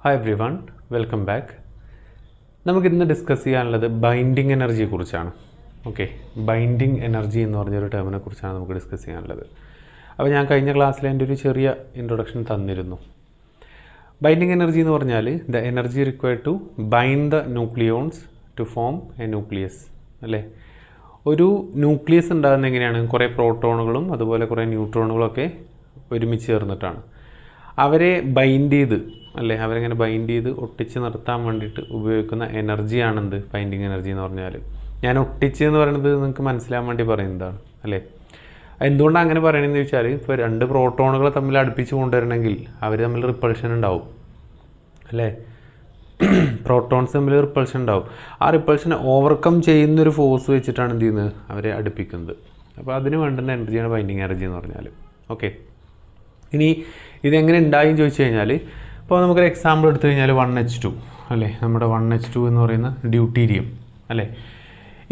Hi every one, welcome back. നമുക്കിന്ന് discuss ചെയ്യാനുള്ളത് binding എനർജിയെ കുറിച്ചാണ്. ഓക്കെ, ബൈൻഡിങ് എനർജി എന്ന് പറഞ്ഞൊരു ടേമിനെ കുറിച്ചാണ് നമുക്ക് ഡിസ്കസ് ചെയ്യാനുള്ളത്. അപ്പോൾ ഞാൻ കഴിഞ്ഞ ക്ലാസ്സിൽ എൻ്റെ ഒരു ചെറിയ ഇൻട്രൊഡക്ഷൻ തന്നിരുന്നു. ബൈൻഡിങ് എനർജി എന്ന് പറഞ്ഞാൽ the energy required to bind the nucleons to form a nucleus. അല്ലേ, ഒരു ന്യൂക്ലിയസ് ഉണ്ടാകുന്ന എങ്ങനെയാണ്? കുറേ പ്രോട്ടോണുകളും അതുപോലെ കുറേ ന്യൂട്രോണുകളൊക്കെ ഒരുമിച്ച് ചേർന്നിട്ടാണ്. അവരെ ബൈൻഡ് ചെയ്ത് അവരെങ്ങനെ ബൈൻഡ് ചെയ്ത് ഒട്ടിച്ച് നിർത്താൻ വേണ്ടിയിട്ട് ഉപയോഗിക്കുന്ന എനർജിയാണെന്ത് ബൈൻഡിങ് എനർജി എന്ന് പറഞ്ഞാൽ. ഞാൻ ഒട്ടിച്ച് എന്ന് പറയുന്നത് നിങ്ങൾക്ക് മനസ്സിലാൻ വേണ്ടി പറയുന്നതാണ്. അല്ലേ, എന്തുകൊണ്ടാണ് അങ്ങനെ പറയണമെന്ന് ചോദിച്ചാൽ, ഇപ്പോൾ രണ്ട് പ്രോട്ടോണുകളെ തമ്മിൽ അടുപ്പിച്ച് കൊണ്ടുവരണമെങ്കിൽ അവർ തമ്മിൽ റിപ്പൾഷൻ ഉണ്ടാവും. അല്ലേ, പ്രോട്ടോൺസ് തമ്മിൽ റിപ്പൾഷൻ ഉണ്ടാവും. ആ റിപ്പൾഷനെ ഓവർകം ചെയ്യുന്നൊരു ഫോഴ്സ് വെച്ചിട്ടാണ് എന്ത് ചെയ്യുന്നത്, അവരെ അടുപ്പിക്കുന്നത്. അപ്പോൾ അതിന് വേണ്ടുന്ന എനർജിയാണ് ബൈൻഡിങ് എനർജി എന്ന് പറഞ്ഞാൽ. ഓക്കെ, ഇനി ഇതെങ്ങനെ ഉണ്ടായെന്ന് ചോദിച്ചു കഴിഞ്ഞാൽ, ഇപ്പോൾ നമുക്കൊരു എക്സാമ്പിൾ എടുത്തു കഴിഞ്ഞാൽ 1H2 അല്ലേ, നമ്മുടെ 1H2 എന്ന് പറയുന്ന ഡ്യൂട്ടീരിയം. അല്ലേ,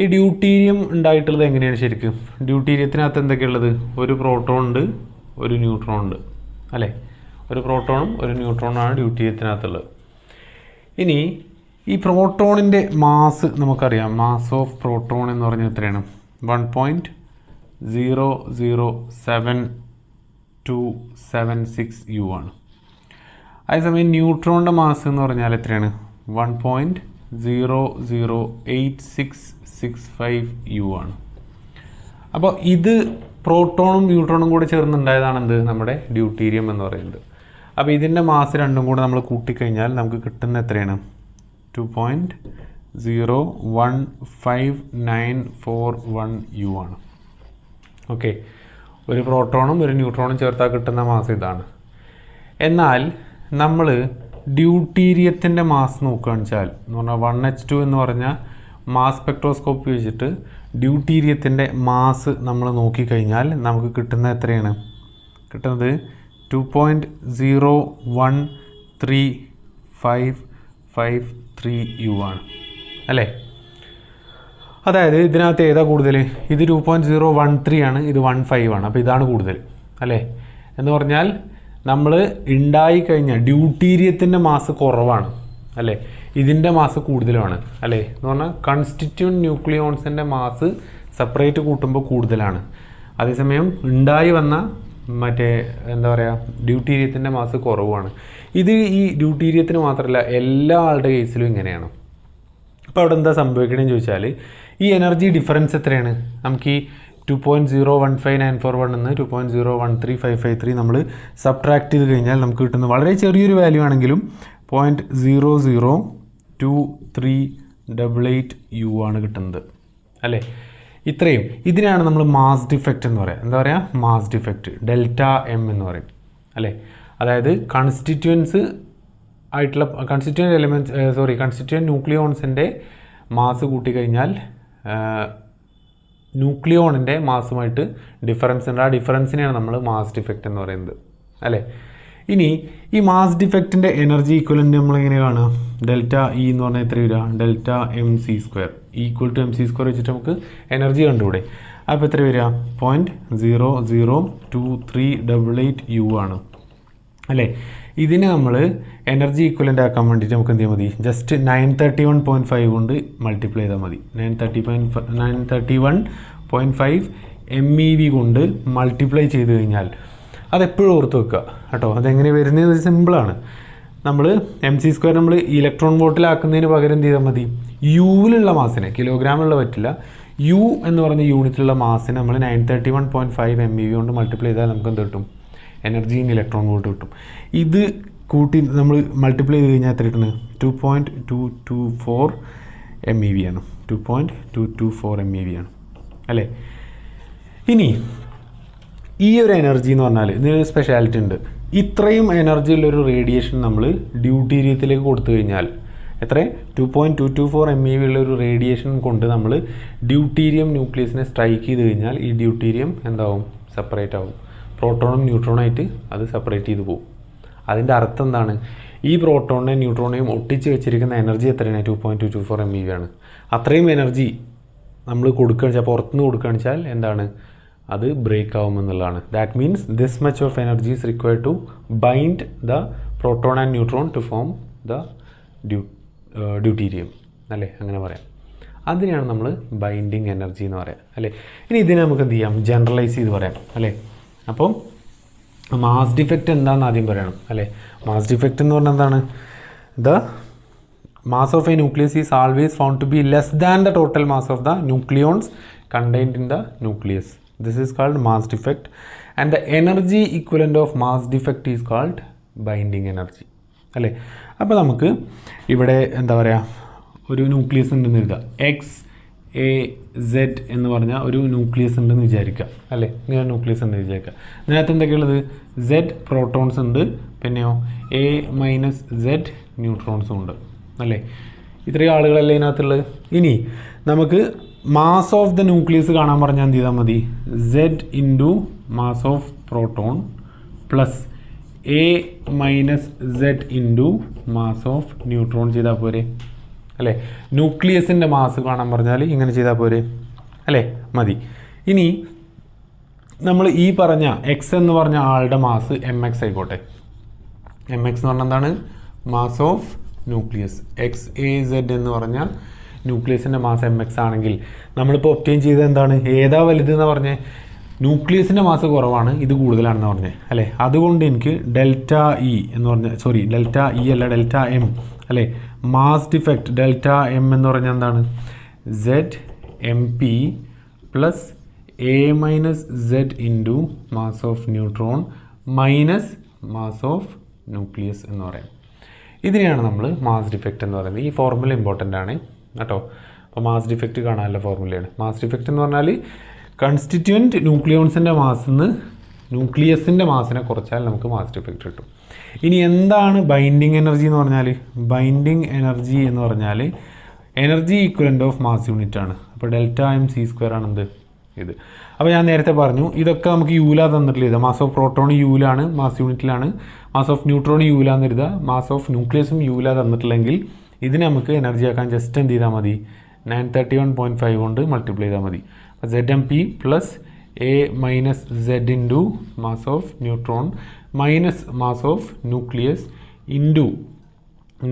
ഈ ഡ്യൂട്ടീരിയം ഉണ്ടായിട്ടുള്ളത് എങ്ങനെയാണ് ശരിക്കും? ഡ്യൂട്ടീരിയത്തിനകത്ത് എന്തൊക്കെയുള്ളത്? ഒരു പ്രോട്ടോൺ ഉണ്ട്, ഒരു ന്യൂട്രോൺ ഉണ്ട്. അല്ലേ, ഒരു പ്രോട്ടോണും ഒരു ന്യൂട്രോണാണ് ഡ്യൂട്ടീരിയത്തിനകത്തുള്ളത്. ഇനി ഈ പ്രോട്ടോണിൻ്റെ മാസ് നമുക്കറിയാം. മാസ് ഓഫ് പ്രോട്ടോൺ എന്ന് പറഞ്ഞാൽ എത്രയാണ്? 1.00726 U ആണ്. അതേസമയം ന്യൂട്രോണിൻ്റെ മാസ് എന്ന് പറഞ്ഞാൽ എത്രയാണ്? 1.00865 U ആണ്. അപ്പോൾ ഇത് പ്രോട്ടോണും ന്യൂട്രോണും കൂടെ ചേർന്നുണ്ടായതാണ് എന്ത്, നമ്മുടെ ഡ്യൂട്ടീരിയം എന്ന് പറയുന്നത്. അപ്പോൾ ഇതിൻ്റെ മാസ് രണ്ടും കൂടെ നമ്മൾ കൂട്ടിക്കഴിഞ്ഞാൽ നമുക്ക് കിട്ടുന്ന എത്രയാണ്? 2.0159441 U ആണ്. ഓക്കെ, ഒരു പ്രോട്ടോണും ഒരു ന്യൂട്രോണും ചേർത്താൽ കിട്ടുന്ന മാസ് ഇതാണ്. എന്നാൽ നമ്മൾ ഡ്യൂട്ടീരിയത്തിൻ്റെ മാസ് നോക്കുകയാണെന്ന് വെച്ചാൽ, എന്ന് പറഞ്ഞാൽ 1H2 എന്ന് പറഞ്ഞാൽ മാസ് സ്പെക്ട്രോസ്കോപ്പി വെച്ചിട്ട് ഡ്യൂട്ടീരിയത്തിൻ്റെ മാസ് നമ്മൾ നോക്കിക്കഴിഞ്ഞാൽ നമുക്ക് കിട്ടുന്ന എത്രയാണ്? കിട്ടുന്നത് 2.0135553 U ആണ്. അല്ലേ, അതായത് ഇതിനകത്ത് ഏതാ കൂടുതൽ? ഇത് 2.013 ആണ്, ഇത് 15 ആണ്. അപ്പോൾ ഇതാണ് കൂടുതൽ. അല്ലേ, എന്ന് പറഞ്ഞാൽ നമ്മൾ ഉണ്ടായിക്കഴിഞ്ഞാൽ ഡ്യൂട്ടീരിയത്തിൻ്റെ മാസ് കുറവാണ്. അല്ലേ, ഇതിൻ്റെ മാസ് കൂടുതലാണ്. അല്ലേ, എന്ന് പറഞ്ഞാൽ കൺസ്റ്റിറ്റ്യൂവൻറ്റ് ന്യൂക്ലിയോൺസിൻ്റെ മാസ് സെപ്പറേറ്റ് കൂട്ടുമ്പോൾ കൂടുതലാണ്. അതേസമയം ഉണ്ടായി വന്ന എന്താ പറയുക, ഡ്യൂട്ടീരിയത്തിൻ്റെ മാസ് കുറവാണ്. ഇത് ഈ ഡ്യൂട്ടീരിയത്തിന് മാത്രമല്ല, എല്ലാ ആളുടെ കേസിലും ഇങ്ങനെയാണ്. അപ്പോൾ അവിടെ എന്താ സംഭവിക്കണമെന്ന് ചോദിച്ചാൽ, ഈ എനർജി ഡിഫറൻസ് എത്രയാണ്? നമുക്ക് ഈ 2.0159441 എന്ന് 2.0135553 നമ്മൾ സബ്ട്രാക്ട് ചെയ്ത് കഴിഞ്ഞാൽ നമുക്ക് കിട്ടുന്ന വളരെ ചെറിയൊരു വാല്യൂ ആണെങ്കിലും 0.0023888 U ആണ് കിട്ടുന്നത്. അല്ലേ, ഇത്രയും. ഇതിനാണ് നമ്മൾ മാസ് ഡിഫക്റ്റ് എന്ന് പറയുക. എന്താ പറയുക? മാസ് ഡിഫക്റ്റ്, ΔM എന്ന് പറയും. അല്ലേ, അതായത് കൺസ്റ്റിറ്റ്യുവൻറ്റ് ന്യൂക്ലിയോൺസിൻ്റെ മാസ് കൂട്ടിക്കഴിഞ്ഞാൽ ന്യൂക്ലിയോണിൻ്റെ മാസുമായിട്ട് ഡിഫറൻസ് ഉണ്ട്. ആ ഡിഫറൻസിനെയാണ് നമ്മൾ മാസ് ഡിഫക്റ്റ് എന്ന് പറയുന്നത്. അല്ലേ, ഇനി ഈ മാസ് ഡിഫക്റ്റിൻ്റെ എനർജി ഈക്വലൻ്റ് നമ്മളിങ്ങനെ കാണുക. ΔE എന്ന് പറഞ്ഞാൽ എത്ര വരിക? Δmc² ഈക്വൽ ടു mc² വെച്ചിട്ട് നമുക്ക് എനർജി കണ്ടുകൂടെ? അപ്പോൾ എത്ര വരിക? 0.02388 U ആണ്. അല്ലേ, ഇതിനെ നമ്മൾ എനർജി ഈക്വലൻ്റ് ആക്കാൻ വേണ്ടിയിട്ട് നമുക്ക് എന്ത് ചെയ്യാൻ മതി? ജസ്റ്റ് 931.5 കൊണ്ട് മൾട്ടിപ്ലൈ ചെയ്താൽ മതി. 931.5 MeV കൊണ്ട് മൾട്ടിപ്ലൈ ചെയ്ത് കഴിഞ്ഞാൽ അതെപ്പോഴും ഓർത്ത് വെക്കുക കേട്ടോ. അതെങ്ങനെ വരുന്നത്? സിമ്പിളാണ്. നമ്മൾ mc² നമ്മൾ ഇലക്ട്രോൺ വോൾട്ടിലാക്കുന്നതിന് പകരം എന്ത് ചെയ്താൽ മതി? യുവിലുള്ള മാസിനെ, കിലോഗ്രാമിലുള്ള പറ്റില്ല, യു എന്ന് പറഞ്ഞ യൂണിറ്റിലുള്ള മാസിനെ നമ്മൾ 931.5 MeV കൊണ്ട് മൾട്ടിപ്ലൈ ചെയ്താൽ നമുക്ക് എന്ത് കിട്ടും? എനർജി ഇൻ ഇലക്ട്രോൺ വോൾട്ട് കിട്ടും. ഇത് കൂട്ടി നമ്മൾ മൾട്ടിപ്ലൈ ചെയ്ത് കഴിഞ്ഞാൽ എത്ര കിട്ടുന്നത്? 2.224 MeV ആണ്. 2.224 MeV ആണ്. അല്ലേ, ഇനി ഈ ഒരു എനർജി എന്ന് പറഞ്ഞാൽ ഇതിനൊരു സ്പെഷ്യാലിറ്റി ഉണ്ട്. ഇത്രയും എനർജി ഉള്ളൊരു റേഡിയേഷൻ നമ്മൾ ഡ്യൂട്ടീരിയത്തിലേക്ക് കൊടുത്തു കഴിഞ്ഞാൽ എത്ര? 2.224 MeV ഉള്ളൊരു റേഡിയേഷൻ കൊണ്ട് നമ്മൾ ഡ്യൂട്ടീരിയം ന്യൂക്ലിയസിനെ സ്ട്രൈക്ക് ചെയ്ത് കഴിഞ്ഞാൽ ഈ ഡ്യൂട്ടീരിയം എന്താവും? സെപ്പറേറ്റ് ആവും. പ്രോട്ടോണും ന്യൂട്രോണായിട്ട് അത് സെപ്പറേറ്റ് ചെയ്ത് പോകും. അതിൻ്റെ അർത്ഥം എന്താണ്? ഈ പ്രോട്ടോണിനെയും ന്യൂട്രോണിനെയും ഒട്ടിച്ച് വെച്ചിരിക്കുന്ന എനർജി എത്രയാണ്? 2.224 MeV ആണ്. അത്രയും എനർജി നമ്മൾ കൊടുക്കുകയാണെന്ന് വെച്ചാൽ, പുറത്തുനിന്ന് കൊടുക്കുകയാണെന്ന് വെച്ചാൽ എന്താണ്? അത് ബ്രേക്ക് ആവുമെന്നുള്ളതാണ്. That means this much of energy is required to bind the proton and neutron to form the deuterium അല്ലേ, അങ്ങനെ പറയാം. അതിനെയാണ് നമ്മൾ ബൈൻഡിങ് എനർജി എന്ന് പറയാം അല്ലേ. ഇനി ഇതിനെ നമുക്ക് എന്ത് ചെയ്യാം, ജനറലൈസ് ചെയ്ത് പറയാം അല്ലേ. അപ്പം മാസ് ഡിഫക്റ്റ് എന്താണെന്ന് ആദ്യം പറയണം അല്ലേ. മാസ് ഡിഫക്റ്റ് എന്ന് പറഞ്ഞാൽ എന്താണ്? The mass of a nucleus is always found to be less than the total mass of the nucleons contained in the nucleus. This is called mass defect and the energy equivalent of mass defect is called binding energy അല്ലേ. അപ്പോൾ നമുക്ക് ഇവിടെ എന്താ പറയുക, ഒരു nucleus ഉണ്ടെന്ന് എഴുതുക. XAZ എന്ന് പറഞ്ഞാൽ ഒരു ന്യൂക്ലിയസ് ഉണ്ടെന്ന് വിചാരിക്കുക അല്ലേ. ഇങ്ങനെ ന്യൂക്ലിയസ് ഉണ്ടെന്ന് വിചാരിക്കുക. ഇതിനകത്ത് എന്തൊക്കെയുള്ളത്? Z പ്രോട്ടോൺസ് ഉണ്ട്, പിന്നെയോ A-Z ന്യൂട്രോൺസും ഉണ്ട് അല്ലേ. ഇത്രയും ആളുകളല്ലേ ഇതിനകത്തുള്ളത്. ഇനി നമുക്ക് മാസ് ഓഫ് ദ ന്യൂക്ലിയസ് കാണാൻ പറഞ്ഞാൽ എന്ത് ചെയ്താൽ മതി? Z into mass of proton plus A-Z into mass of neutron ചെയ്താൽ പോരെ അല്ലേ. ന്യൂക്ലിയസിൻ്റെ മാസ് കാണാൻ പറഞ്ഞാൽ ഇങ്ങനെ ചെയ്താൽ പോരെ അല്ലേ, മതി. ഇനി നമ്മൾ ഈ പറഞ്ഞ X എന്ന് പറഞ്ഞ ആളുടെ മാസ് MX ആയിക്കോട്ടെ. MX എന്ന് പറഞ്ഞാൽ എന്താണ്? Mass of nucleus. XAZ എന്ന് പറഞ്ഞാൽ ന്യൂക്ലിയസിൻ്റെ മാസ് MX ആണെങ്കിൽ നമ്മളിപ്പോൾ ഒബ്റ്റെയിൻ ചെയ്തത് എന്താണ്? ഏതാ വലുത് എന്ന് പറഞ്ഞേ? ന്യൂക്ലിയസിൻ്റെ മാസ് കുറവാണ്, ഇത് കൂടുതലാണെന്ന് പറഞ്ഞേ അല്ലേ. അതുകൊണ്ട് എനിക്ക് ഡെൽറ്റ ഇ എന്ന് പറഞ്ഞ ഡെൽറ്റ ഇ അല്ല, ഡെൽറ്റ എം അല്ലേ. മാസ് ഡിഫക്റ്റ് ഡെൽറ്റ എം എന്ന് പറഞ്ഞാൽ എന്താണ്? ZMP plus A-Z into mass of neutron minus mass of nucleus എന്ന് പറയാം. ഇതിനെയാണ് നമ്മൾ മാസ് ഡിഫക്റ്റ് എന്ന് പറയുന്നത്. ഈ ഫോർമുല ഇമ്പോർട്ടൻ്റ് ആണ് കേട്ടോ. അപ്പോൾ മാസ് ഡിഫക്റ്റ് കാണാനുള്ള ഫോർമുലയാണ്. മാസ് ഡിഫക്റ്റ് എന്ന് പറഞ്ഞാൽ കൺസ്റ്റിറ്റ്യൂവൻറ്റ് ന്യൂക്ലിയോൺസിൻ്റെ മാസിന്ന് ന്യൂക്ലിയസിൻ്റെ മാസിനെ കുറച്ചാൽ നമുക്ക് മാസ് ഡിഫക്റ്റ് കിട്ടും. ഇനി എന്താണ് ബൈൻഡിങ് എനർജി എന്ന് പറഞ്ഞാൽ? ബൈൻഡിങ് എനർജി എന്ന് പറഞ്ഞാൽ energy equivalent of mass unit ആണ്. അപ്പോൾ ഡെൽറ്റ MC² ആണെന്ത് ഇത്. അപ്പോൾ ഞാൻ നേരത്തെ പറഞ്ഞു ഇതൊക്കെ നമുക്ക് യൂല തന്നിട്ടില്ല. ഇത് മാസ് ഓഫ് പ്രോട്ടോൺ യൂലാണ്, മാസ് യൂണിറ്റിലാണ്. മാസ് ഓഫ് ന്യൂട്രോൺ യൂലാന്ന് എഴുതുക. മാസ് ഓഫ് ന്യൂക്ലിയസും യൂല തന്നിട്ടില്ലെങ്കിൽ ഇതിനെ നമുക്ക് എനർജി ആക്കാൻ ജസ്റ്റ് എന്ത് ചെയ്താൽ മതി? 931.5 കൊണ്ട് മൾട്ടിപ്ലൈ ചെയ്താൽ മതി. ZMP plus A-Z into mass of neutron minus mass of nucleus into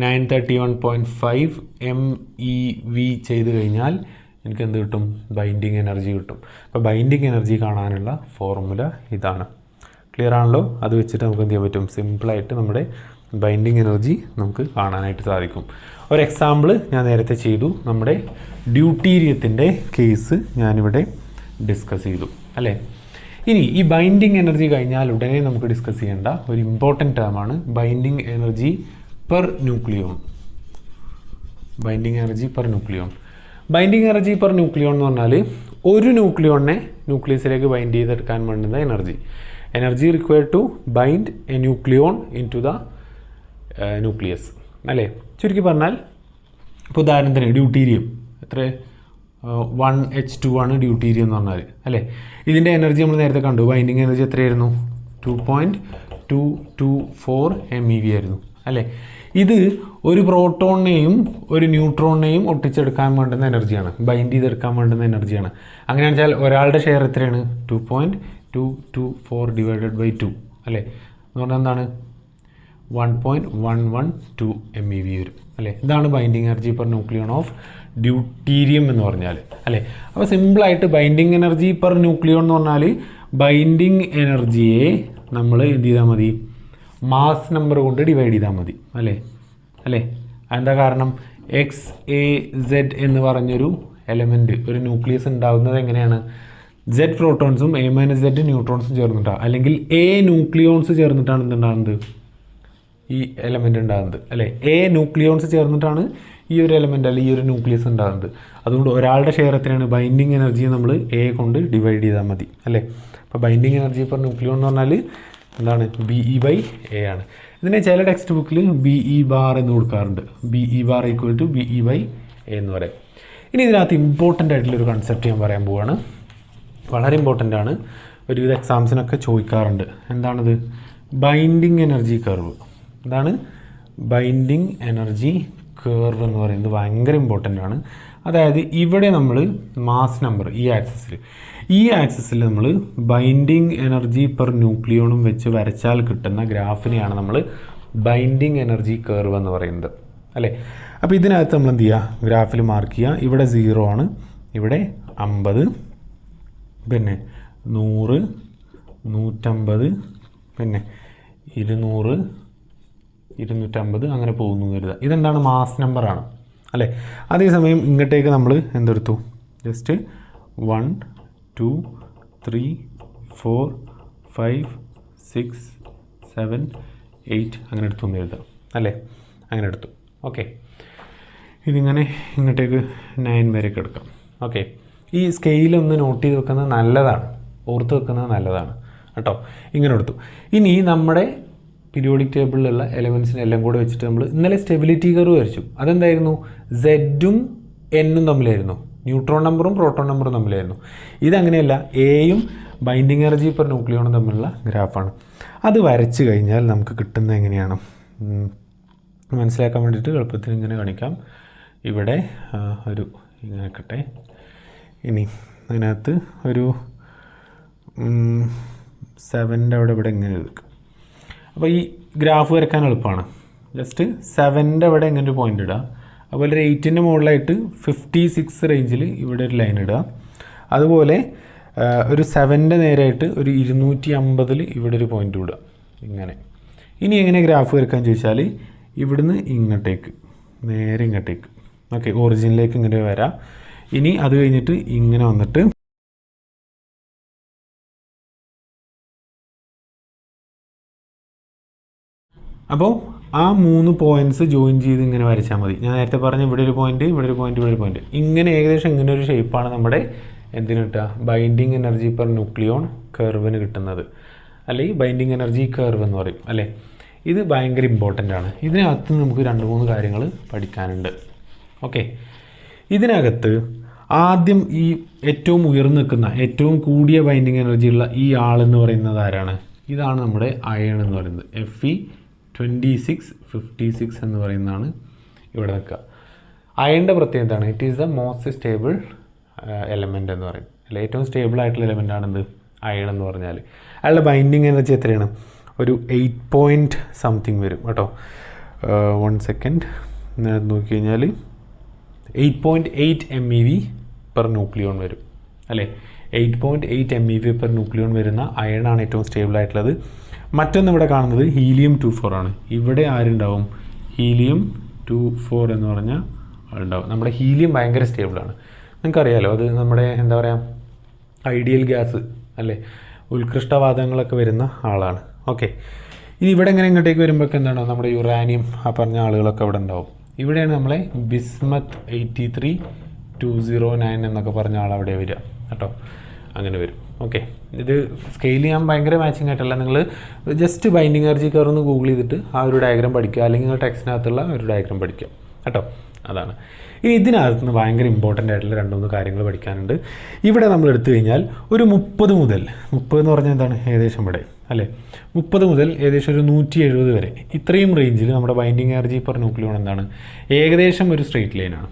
931.5 MeV ചെയ്ത് കഴിഞ്ഞാൽ എനിക്ക് എന്ത് കിട്ടും? ബൈൻഡിങ് എനർജി കിട്ടും. അപ്പോൾ ബൈൻഡിങ് എനർജി കാണാനുള്ള ഫോർമുല ഇതാണ്. ക്ലിയർ ആണല്ലോ? അത് വെച്ചിട്ട് നമുക്ക് എന്ത് ചെയ്യാൻ പറ്റും? സിമ്പിളായിട്ട് നമ്മുടെ ബൈൻഡിങ് എനർജി നമുക്ക് കാണാനായിട്ട് സാധിക്കും. ഒരു എക്സാമ്പിൾ ഞാൻ നേരത്തെ ചെയ്തു. നമ്മുടെ ഡ്യൂട്ടീരിയത്തിൻ്റെ കേസ് ഞാനിവിടെ ഡിസ്കസ് ചെയ്തു അല്ലേ. ഇനി ഈ ബൈൻഡിങ് എനർജി കഴിഞ്ഞാൽ ഉടനെ നമുക്ക് ഡിസ്കസ് ചെയ്യേണ്ട ഒരു ഇമ്പോർട്ടൻറ്റ് ടേമാണ് binding energy per nucleon. Binding energy per nucleon. Binding energy per nucleon എന്ന് പറഞ്ഞാൽ ഒരു ന്യൂക്ലിയോണിനെ ന്യൂക്ലിയസിലേക്ക് ബൈൻഡ് ചെയ്തെടുക്കാൻ വേണ്ടുന്ന energy required to bind a nucleon into the nucleus അല്ലേ. ചുരുക്കി പറഞ്ഞാൽ ഇപ്പോൾ ഉദാഹരണത്തിന് ഡ്യൂട്ടീരിയം എത്ര 1H2 ആണ് ഡ്യൂട്ടീരിയം എന്ന് പറഞ്ഞാൽ അല്ലേ. ഇതിൻ്റെ എനർജി നമ്മൾ നേരത്തെ കണ്ടു. ബൈൻഡിങ് എനർജി എത്രയായിരുന്നു? 2.224 MeV ആയിരുന്നു അല്ലേ. ഇത് ഒരു പ്രോട്ടോണിനെയും ഒരു ന്യൂട്രോണിനെയും ഒട്ടിച്ചെടുക്കാൻ വേണ്ടുന്ന എനർജിയാണ്, ബൈൻഡ് ചെയ്തെടുക്കാൻ വേണ്ടുന്ന എനർജിയാണ്. അങ്ങനെയാണെന്ന് വെച്ചാൽ ഒരാളുടെ ഷെയർ എത്രയാണ്? 2.224 ഡിവൈഡഡ് ബൈ 2 അല്ലേ. എന്ന് പറഞ്ഞാൽ എന്താണ്? 1.112 MeV വരും അല്ലേ. ഇതാണ് binding energy per nucleon of deuterium എന്ന് പറഞ്ഞാൽ അല്ലേ. അപ്പോൾ സിമ്പിളായിട്ട് ബൈൻഡിങ് എനർജി പെർ ന്യൂക്ലിയോൺ എന്ന് പറഞ്ഞാൽ ബൈൻഡിങ് എനർജിയെ നമ്മൾ എന്ത് ചെയ്താൽ മതി? മാസ് നമ്പർ കൊണ്ട് ഡിവൈഡ് ചെയ്താൽ മതി അല്ലേ. എന്താ കാരണം? XAZ എന്ന് പറഞ്ഞൊരു എലമെൻറ്റ്, ഒരു ന്യൂക്ലിയസ് ഉണ്ടാകുന്നത് എങ്ങനെയാണ്? Z പ്രോട്ടോൺസും A-Z ന്യൂട്രോൺസും ചേർന്നിട്ടാണ്, അല്ലെങ്കിൽ A ന്യൂക്ലിയോൺസ് ചേർന്നിട്ടാണ് എന്തുണ്ടാകുന്നത്? ഈ എലമെൻ്റ് ഉണ്ടാകുന്നത് അല്ലേ. A ന്യൂക്ലിയോൺസ് ചേർന്നിട്ടാണ് ഈ ഒരു എലമെൻ്റ് അല്ലെങ്കിൽ ഈ ഒരു ന്യൂക്ലിയസ് ഉണ്ടാകുന്നത്. അതുകൊണ്ട് ഒരാളുടെ ഷെയർ എത്രയാണ്? ബൈൻഡിങ് എനർജിയെ നമ്മൾ A കൊണ്ട് ഡിവൈഡ് ചെയ്താൽ മതി അല്ലേ. അപ്പോൾ ബൈൻഡിങ് എനർജി പെർ ന്യൂക്ലിയോൺ എന്ന് പറഞ്ഞാൽ എന്താണ്? BE/A ആണ്. ഇതിനെ ചില ടെക്സ്റ്റ് ബുക്കിൽ BE ബാർ എന്ന് കൊടുക്കാറുണ്ട്. BE bar equal to BE/A എന്ന് പറയാം. ഇനി ഇതിനകത്ത് ഇമ്പോർട്ടൻ്റ് ആയിട്ടുള്ളൊരു കൺസെപ്റ്റ് ഞാൻ പറയാൻ പോവുകയാണ്. വളരെ ഇമ്പോർട്ടൻ്റ് ആണ്, ഒരുവിധ എക്സാംസിനൊക്കെ ചോദിക്കാറുണ്ട്. എന്താണത്? Binding energy curve. എന്താണ് ബൈൻഡിങ് എനർജി കർവ് എന്ന് പറയുന്നത്? ഭയങ്കര ഇമ്പോർട്ടൻ്റ് ആണ്. അതായത് ഇവിടെ നമ്മൾ മാസ് നമ്പർ ഈ ആക്സിസിൽ നമ്മൾ ബൈൻഡിങ് എനർജി പെർ ന്യൂക്ലിയോണും വെച്ച് വരച്ചാൽ കിട്ടുന്ന ഗ്രാഫിനെയാണ് നമ്മൾ ബൈൻഡിങ് എനർജി കർവ് എന്ന് പറയുന്നത് അല്ലേ. അപ്പോൾ ഇതിനകത്ത് നമ്മൾ എന്ത് ചെയ്യുക, ഗ്രാഫിൽ മാർക്ക് ചെയ്യുക. ഇവിടെ 0 ആണ്, ഇവിടെ 50, പിന്നെ 100, 150, പിന്നെ 200, 250 അങ്ങനെ പോകുന്നു കരുതുക. ഇതെന്താണ്, മാസ് നമ്പറാണ് അല്ലേ. അതേസമയം ഇങ്ങോട്ടേക്ക് നമ്മൾ എന്തെടുത്തു, ജസ്റ്റ് 1 2 3 4 5 6 7 8 അങ്ങനെ എടുത്തു എന്ന് എഴുതാം അല്ലേ. അങ്ങനെ എടുത്തു. ഓക്കെ, ഇതിങ്ങനെ ഇങ്ങോട്ടേക്ക് 9 വരെയൊക്കെ എടുക്കാം. ഓക്കെ, ഈ സ്കെയിലൊന്ന് നോട്ട് ചെയ്ത് വെക്കുന്നത് നല്ലതാണ്, ഓർത്ത് വെക്കുന്നത് നല്ലതാണ് കേട്ടോ. ഇങ്ങനെ എടുത്തു. ഇനി നമ്മുടെ പീരിയോഡിക് ടേബിളിലുള്ള എലമെൻസിനെ എല്ലാം കൂടെ വെച്ചിട്ട് നമ്മൾ ഇന്നലെ സ്റ്റെബിലിറ്റി കർവ് വരച്ചു. അതെന്തായിരുന്നു, സെഡും എന്നും തമ്മിലായിരുന്നു, ന്യൂട്രോൺ നമ്പറും പ്രോട്ടോൺ നമ്പറും തമ്മിലായിരുന്നു. ഇതങ്ങനെയല്ല, എയും ബൈൻഡിങ് എനർജി പെർ ന്യൂക്ലിയോണും തമ്മിലുള്ള ഗ്രാഫാണ്. അത് വരച്ച് കഴിഞ്ഞാൽ നമുക്ക് കിട്ടുന്നത് എങ്ങനെയാണ് മനസ്സിലാക്കാൻ വേണ്ടിയിട്ട് എളുപ്പത്തിൽ ഇങ്ങനെ കാണിക്കാം. ഇവിടെ ഒരു ഇങ്ങനെ ആക്കട്ടെ. ഇനി അതിനകത്ത് ഒരു 7ൻ്റെ അവിടെ ഇവിടെ ഇങ്ങനെ എടുക്കും. അപ്പോൾ ഈ ഗ്രാഫ് വരയ്ക്കാൻ എളുപ്പമാണ്. ജസ്റ്റ് 7ൻ്റെ അവിടെ ഇങ്ങനെ ഒരു പോയിൻ്റ് ഇടുക. അതുപോലെ ഒരു 8ൻ്റെ മുകളിലായിട്ട് 56 റേഞ്ചിൽ ഇവിടെ ഒരു ലൈൻ ഇടുക. അതുപോലെ ഒരു 7ൻ്റെ നേരായിട്ട് ഒരു 250 ഇവിടെ ഒരു പോയിൻ്റ് ഇടുക ഇങ്ങനെ. ഇനി എങ്ങനെ ഗ്രാഫ് വരയ്ക്കാൻ ചോദിച്ചാൽ ഇവിടുന്ന് ഇങ്ങോട്ടേക്ക് നേരെ ഇങ്ങോട്ടേക്ക്, ഓക്കെ, ഒറിജിനിലേക്ക് ഇങ്ങനെ വരാം. ഇനി അത് കഴിഞ്ഞിട്ട് ഇങ്ങനെ വന്നിട്ട് അപ്പോൾ ആ 3 പോയിൻറ്റ്സ് ജോയിൻ ചെയ്ത് ഇങ്ങനെ വരച്ചാൽ മതി. ഞാൻ നേരത്തെ പറഞ്ഞ ഇവിടെ ഒരു പോയിൻറ്റ്, ഇവിടെ ഒരു പോയിൻറ്റ്, ഇവിടെ ഒരു പോയിൻറ്റ്, ഇങ്ങനെ ഏകദേശം ഇങ്ങനെ ഒരു ഷേപ്പാണ് നമ്മുടെ എന്തിന് കിട്ടുക, ബൈൻഡിങ് എനർജി പെർ ന്യൂക്ലിയോൺ കർവിന് കിട്ടുന്നത്, അല്ലെങ്കിൽ ബൈൻഡിങ് എനർജി കർവ് എന്ന് പറയും അല്ലേ. ഇത് ഭയങ്കര ഇമ്പോർട്ടൻ്റ് ആണ്. ഇതിനകത്ത് നമുക്ക് 2-3 കാര്യങ്ങൾ പഠിക്കാനുണ്ട്. ഓക്കെ, ഇതിനകത്ത് ആദ്യം ഈ ഏറ്റവും ഉയർന്നു നിൽക്കുന്ന ഏറ്റവും കൂടിയ ബൈൻഡിങ് എനർജി ഉള്ള ഈ ആളെന്ന് പറയുന്നത് ആരാണ്? ഇതാണ് നമ്മുടെ അയൺ എന്ന് പറയുന്നത്. Fe2656 എന്ന് പറയുന്നതാണ് ഇവിടെ നിൽക്കുക. അയണിൻ്റെ പ്രത്യേകത എന്താണ്? It is the most stable element എന്ന് പറയും അല്ലെ. ഏറ്റവും സ്റ്റേബിൾ ആയിട്ടുള്ള എലമെൻ്റ് ആണെന്ത്, അയൺ എന്ന് പറഞ്ഞാൽ. അയാളുടെ ബൈൻഡിങ് എനർജി എത്രയാണ്? ഒരു 8 പോയിൻറ്റ് സംതിങ് വരും കേട്ടോ. 1 സെക്കൻഡ് നോക്കി കഴിഞ്ഞാൽ 8.8 MeV പെർ ന്യൂക്ലിയോൺ വരും അല്ലേ. 8.8 MeV പെർ ന്യൂക്ലിയോൺ വരുന്ന അയണാണ് ഏറ്റവും സ്റ്റേബിൾ ആയിട്ടുള്ളത്. മറ്റൊന്ന് ഇവിടെ കാണുന്നത് ഹീലിയം-24 ആണ്. ഇവിടെ ആരുണ്ടാവും? ഹീലിയം-24 എന്ന് പറഞ്ഞാൽ ആളുണ്ടാവും. നമ്മുടെ ഹീലിയം ഭയങ്കര സ്റ്റേബിളാണ്, നിങ്ങൾക്കറിയാലോ. അത് നമ്മുടെ എന്താ പറയുക, ഐഡിയൽ ഗ്യാസ് അല്ലേ, ഉത്കൃഷ്ടവാതകങ്ങളൊക്കെ വരുന്ന ആളാണ്. ഓക്കെ, ഇനി ഇവിടെ എങ്ങനെ ഇങ്ങോട്ടേക്ക് വരുമ്പോഴൊക്കെ എന്താണ്, നമ്മുടെ യുറാനിയം ആ പറഞ്ഞ ആളുകളൊക്കെ ഇവിടെ ഉണ്ടാവും. ഇവിടെയാണ് നമ്മളെ ബിസ്മത്ത് 83209 എന്നൊക്കെ പറഞ്ഞ ആളവിടെ വരിക കേട്ടോ. അങ്ങനെ വരും. ഓക്കെ, ഇത് സ്കെയിൽ ചെയ്യാൻ ഭയങ്കര മാച്ചിങ് ആയിട്ടല്ല, നിങ്ങൾ just binding energy curve Google ചെയ്തിട്ട് ആ ഒരു ഡയഗ്രാം പഠിക്കുക, അല്ലെങ്കിൽ നിങ്ങൾ ടെക്സ്റ്റിനകത്തുള്ള ഒരു ഡയഗ്രാം പഠിക്കുക കേട്ടോ. അതാണ്. ഇനി ഇതിനകത്ത് നിന്ന് ഭയങ്കര ഇമ്പോർട്ടൻ്റ് ആയിട്ടുള്ള 2-3 കാര്യങ്ങൾ പഠിക്കാനുണ്ട്. ഇവിടെ നമ്മൾ എടുത്തു കഴിഞ്ഞാൽ ഒരു 30 മുതൽ 30 എന്ന് പറഞ്ഞാൽ എന്താണ്, ഏകദേശം ഇവിടെ അല്ലേ, 30 മുതൽ ഏകദേശം ഒരു 170 വരെ, ഇത്രയും റേഞ്ചിൽ നമ്മുടെ ബൈൻഡിങ് എനർജി പെർ ന്യൂക്ലിയോൺ എന്താണ്, ഏകദേശം ഒരു സ്ട്രെയിറ്റ് ലൈനാണ്.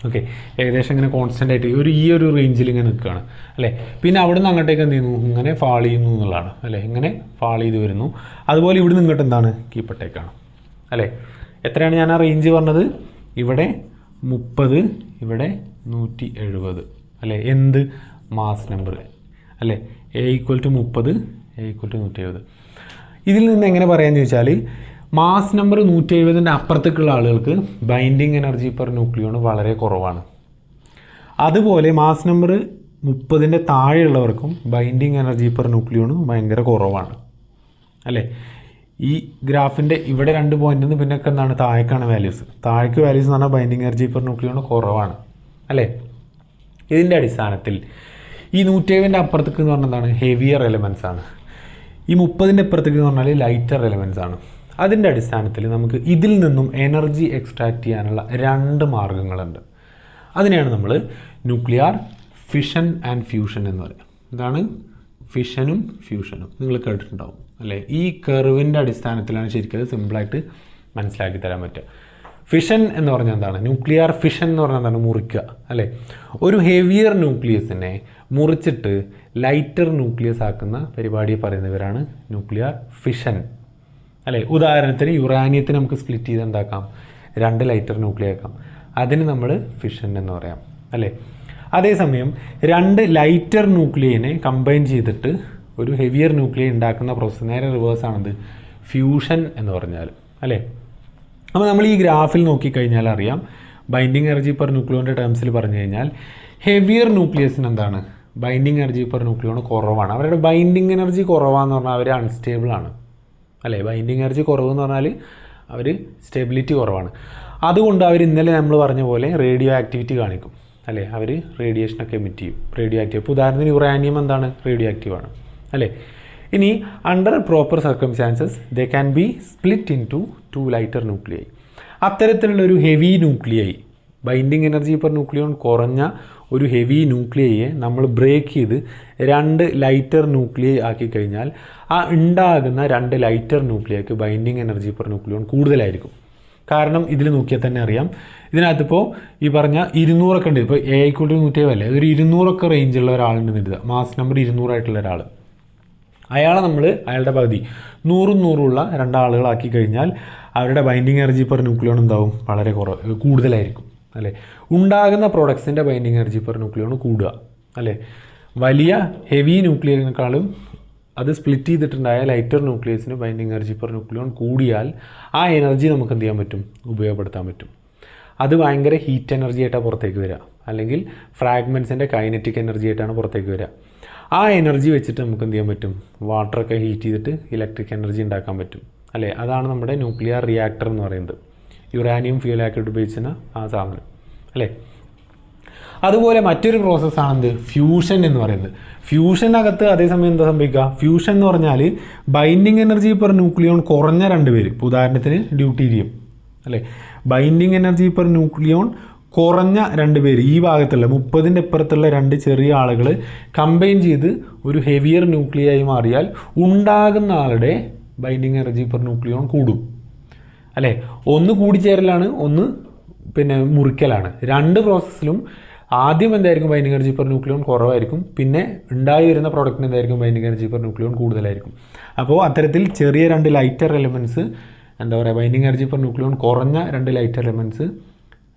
ഓക്കെ, ഏകദേശം ഇങ്ങനെ കോൺസ്റ്റൻ്റ് ആയിട്ട് ഈ ഒരു റേഞ്ചിൽ ഇങ്ങനെ നിൽക്കുകയാണ് അല്ലേ. പിന്നെ അവിടെ നിന്ന് അങ്ങോട്ടേക്ക് എന്ത് ചെയ്യുന്നു, ഇങ്ങനെ ഫാൾ ചെയ്യുന്നു എന്നുള്ളതാണ് അല്ലേ, ഇങ്ങനെ ഫാൾ ചെയ്ത് വരുന്നു. അതുപോലെ ഇവിടെ നിന്ന് ഇങ്ങോട്ട് എന്താണ്, കീപ്പട്ടേക്കാണ് അല്ലേ. എത്രയാണ് ഞാൻ ആ റേഞ്ച് പറഞ്ഞത്? ഇവിടെ 30, ഇവിടെ 170 അല്ലേ. എന്ത് മാസ് നമ്പർ അല്ലേ, A=30, A=170. ഇതിൽ നിന്ന് എങ്ങനെ പറയാമെന്ന് ചോദിച്ചാൽ, മാസ് നമ്പർ 170ൻ്റെ അപ്പുറത്തേക്കുള്ള ആളുകൾക്ക് ബൈൻഡിങ് എനർജി പെർ ന്യൂക്ലിയോൺ വളരെ കുറവാണ്. അതുപോലെ മാസ് നമ്പർ 30ൻ്റെ താഴെയുള്ളവർക്കും ബൈൻഡിങ് എനർജി പെർ ന്യൂക്ലിയോൺ ഭയങ്കര കുറവാണ് അല്ലേ. ഈ ഗ്രാഫിൻ്റെ ഇവിടെ 2 പോയിൻ്റിൽ നിന്ന് പിന്നൊക്കെ എന്താണ്, താഴേക്കാണ് വാല്യൂസ്. താഴേക്ക് വാല്യൂസ് എന്ന് പറഞ്ഞാൽ ബൈൻഡിങ് എനർജി പെർ ന്യൂക്ലിയോൺ കുറവാണ് അല്ലേ. ഇതിൻ്റെ അടിസ്ഥാനത്തിൽ ഈ 170ൻ്റെ അപ്പുറത്തേക്ക് എന്ന് പറഞ്ഞാൽ എന്താണ്, ഹെവിയർ എലമെൻറ്റ്സ് ആണ്. ഈ 30ൻ്റെ അപ്പുറത്തേക്ക് എന്ന് പറഞ്ഞാൽ ലൈറ്റർ എലമെൻറ്റ്സ് ആണ്. അതിൻ്റെ അടിസ്ഥാനത്തിൽ നമുക്ക് ഇതിൽ നിന്നും എനർജി എക്സ്ട്രാക്ട് ചെയ്യാനുള്ള 2 മാർഗ്ഗങ്ങളുണ്ട്. അതിനെയാണ് നമ്മൾ ന്യൂക്ലിയർ ഫിഷൻ ആൻഡ് ഫ്യൂഷൻ എന്ന് പറയുക. എന്താണ് ഫിഷനും ഫ്യൂഷനും? നിങ്ങൾ കേട്ടിട്ടുണ്ടാവും അല്ലേ. ഈ കർവിൻ്റെ അടിസ്ഥാനത്തിലാണ് ശരിക്കും അത് സിമ്പിളായിട്ട് മനസ്സിലാക്കി തരാൻ പറ്റുക. ഫിഷൻ എന്ന് പറഞ്ഞാൽ എന്താണ്, ന്യൂക്ലിയർ ഫിഷൻ എന്ന് പറഞ്ഞാൽ എന്താണ്, മുറിക്കുക അല്ലേ. ഒരു ഹെവിയർ ന്യൂക്ലിയസിനെ മുറിച്ചിട്ട് ലൈറ്റർ ന്യൂക്ലിയസ് ആക്കുന്ന പരിപാടിയെ പറയുന്നവരാണ് ന്യൂക്ലിയർ ഫിഷൻ അല്ലേ? ഉദാഹരണത്തിന് യുറാനിയത്തിന് നമുക്ക് സ്പ്ലിറ്റ് ചെയ്ത് എന്താക്കാം, 2 ലൈറ്റർ ന്യൂക്ലിയ ആക്കാം. അതിന് നമ്മൾ ഫിഷൻ എന്ന് പറയാം, അല്ലേ? അതേസമയം 2 ലൈറ്റർ ന്യൂക്ലിയനെ കമ്പൈൻ ചെയ്തിട്ട് ഒരു ഹെവിയർ ന്യൂക്ലിയ ഉണ്ടാക്കുന്ന പ്രോസസ്സ് നേരെ റിവേഴ്സാണത് ഫ്യൂഷൻ എന്ന് പറഞ്ഞാൽ, അല്ലേ? അപ്പോൾ നമ്മൾ ഈ ഗ്രാഫിൽ നോക്കിക്കഴിഞ്ഞാൽ അറിയാം, ബൈൻഡിങ് എനർജി പെർ ന്യൂക്ലിയോൻ്റെ ടേംസിൽ പറഞ്ഞു കഴിഞ്ഞാൽ ഹെവിയർ ന്യൂക്ലിയസിന് എന്താണ്, ബൈൻഡിങ് എനർജി പെർ ന്യൂക്ലിയോൺ കുറവാണ്. അവരുടെ ബൈൻഡിങ് എനർജി കുറവാന്ന് പറഞ്ഞാൽ അവർ അൺസ്റ്റേബിൾ ആണ്, അല്ലേ? ബൈൻഡിങ് എനർജി കുറവെന്ന് പറഞ്ഞാൽ അവർ സ്റ്റെബിലിറ്റി കുറവാണ്. അതുകൊണ്ട് അവർ ഇന്നലെ നമ്മൾ പറഞ്ഞ പോലെ റേഡിയോ ആക്ടിവിറ്റി കാണിക്കും, അല്ലേ? അവർ റേഡിയേഷനൊക്കെ എമിറ്റ് ചെയ്യും, റേഡിയോ ആക്റ്റീവ്. ഇപ്പോൾ ഉദാഹരണത്തിന് യുറാനിയം എന്താണ്, റേഡിയോ ആക്റ്റീവാണ്, അല്ലേ? ഇനി under proper circumstances they can be split into 2 lighter nuclei. അത്തരത്തിലുള്ളൊരു heavy nuclei, binding energy per nucleon കുറഞ്ഞ ഒരു ഹെവി ന്യൂക്ലിയയെ നമ്മൾ ബ്രേക്ക് ചെയ്ത് 2 ലൈറ്റർ ന്യൂക്ലിയൈ ആക്കി കഴിഞ്ഞാൽ ആ ഉണ്ടാകുന്ന 2 ലൈറ്റർ ന്യൂക്ലിയയ്ക്ക് ബൈൻഡിങ് എനർജി പെർ ന്യൂക്ലിയോൺ കൂടുതലായിരിക്കും. കാരണം ഇതിൽ നോക്കിയാൽ തന്നെ അറിയാം, ഇതിനകത്തിപ്പോൾ ഈ പറഞ്ഞ 200 ഉണ്ട്. ഇപ്പോൾ A=107 അല്ലേ, ഒരു 200 റേഞ്ചുള്ള ഒരാളുണ്ടെന്ന് എഴുതുക, മാസ് നമ്പർ 200 ആയിട്ടുള്ള ഒരാൾ. അയാളെ നമ്മൾ അയാളുടെ പകുതി 100 2 ആളുകളാക്കി കഴിഞ്ഞാൽ അവരുടെ ബൈൻഡിങ് എനർജി പെർ ന്യൂക്ലിയോൺ എന്താവും, വളരെ കൂടുതലായിരിക്കും, അല്ലേ? ഉണ്ടാകുന്ന പ്രോഡക്ട്സിൻ്റെ ബൈൻഡിങ് എനർജി പെർ ന്യൂക്ലിയോൺ കൂടുക, അല്ലേ? വലിയ ഹെവി ന്യൂക്ലിയറിനേക്കാളും അത് സ്പ്ലിറ്റ് ചെയ്തിട്ടുണ്ടായ ലൈറ്റർ ന്യൂക്ലിയസിന് ബൈൻഡിങ് എനർജി പെർ ന്യൂക്ലിയോൺ കൂടിയാൽ ആ എനർജി നമുക്ക് എന്ത് ചെയ്യാൻ പറ്റും, ഉപയോഗപ്പെടുത്താൻ പറ്റും. അത് ഭയങ്കര ഹീറ്റ് എനർജി ആയിട്ടാണ് പുറത്തേക്ക് വരിക, അല്ലെങ്കിൽ ഫ്രാഗ്മെൻറ്റ്സിൻ്റെ കൈനറ്റിക് എനർജി ആയിട്ടാണ് പുറത്തേക്ക് വരിക. ആ എനർജി വെച്ചിട്ട് നമുക്ക് എന്ത് ചെയ്യാൻ പറ്റും, വാട്ടറൊക്കെ ഹീറ്റ് ചെയ്തിട്ട് ഇലക്ട്രിക് എനർജി ഉണ്ടാക്കാൻ പറ്റും, അല്ലേ? അതാണ് നമ്മുടെ ന്യൂക്ലിയർ റിയാക്ടർ എന്ന് പറയുന്നത്, യുറാനിയം ഫ്യൂലാക്കിയിട്ട് ഉപയോഗിക്കുന്ന ആ സാധനം, അല്ലേ? അതുപോലെ മറ്റൊരു പ്രോസസ്സാണെന്ത്, ഫ്യൂഷൻ എന്ന് പറയുന്നത്. ഫ്യൂഷനകത്ത് അതേസമയം എന്താ സംഭവിക്കുക, ഫ്യൂഷൻ എന്ന് പറഞ്ഞാൽ ബൈൻഡിങ് എനർജി പെർ ന്യൂക്ലിയോൺ കുറഞ്ഞ 2 പേര്, ഇപ്പോൾ ഉദാഹരണത്തിന് ഡ്യൂട്ടീരിയം, അല്ലേ? ബൈൻഡിങ് എനർജി പെർ ന്യൂക്ലിയോൺ കുറഞ്ഞ 2 പേര്, ഈ ഭാഗത്തുള്ള 30ൻ്റെ ഇപ്പുറത്തുള്ള 2 ചെറിയ ആളുകൾ കമ്പൈൻ ചെയ്ത് ഒരു ഹെവിയർ ന്യൂക്ലിയായി മാറിയാൽ ഉണ്ടാകുന്ന ആളുടെ ബൈൻഡിങ് എനർജി പെർ ന്യൂക്ലിയോൺ കൂടും, അല്ലേ? ഒന്ന് കൂടിച്ചേരലാണ്, ഒന്ന് പിന്നെ മുറിക്കലാണ്. 2 പ്രോസസ്സിലും ആദ്യം എന്തായിരിക്കും, ബൈൻഡിങ് എനർജി പെർ ന്യൂക്ലിയോൺ കുറവായിരിക്കും, പിന്നെ ഉണ്ടായി വരുന്ന പ്രോഡക്റ്റിന് എന്തായിരിക്കും, ബൈൻഡിങ് എനർജി പെർ ന്യൂക്ലിയോൺ കൂടുതലായിരിക്കും. അപ്പോൾ അത്തരത്തിൽ ചെറിയ 2 ലൈറ്റർ എലിമെൻറ്റ്സ് എന്താ പറയുക, ബൈൻഡിങ് എനർജി പെർ ന്യൂക്ലിയോൺ കുറഞ്ഞ 2 ലൈറ്റർ എലിമെൻറ്റ്സ്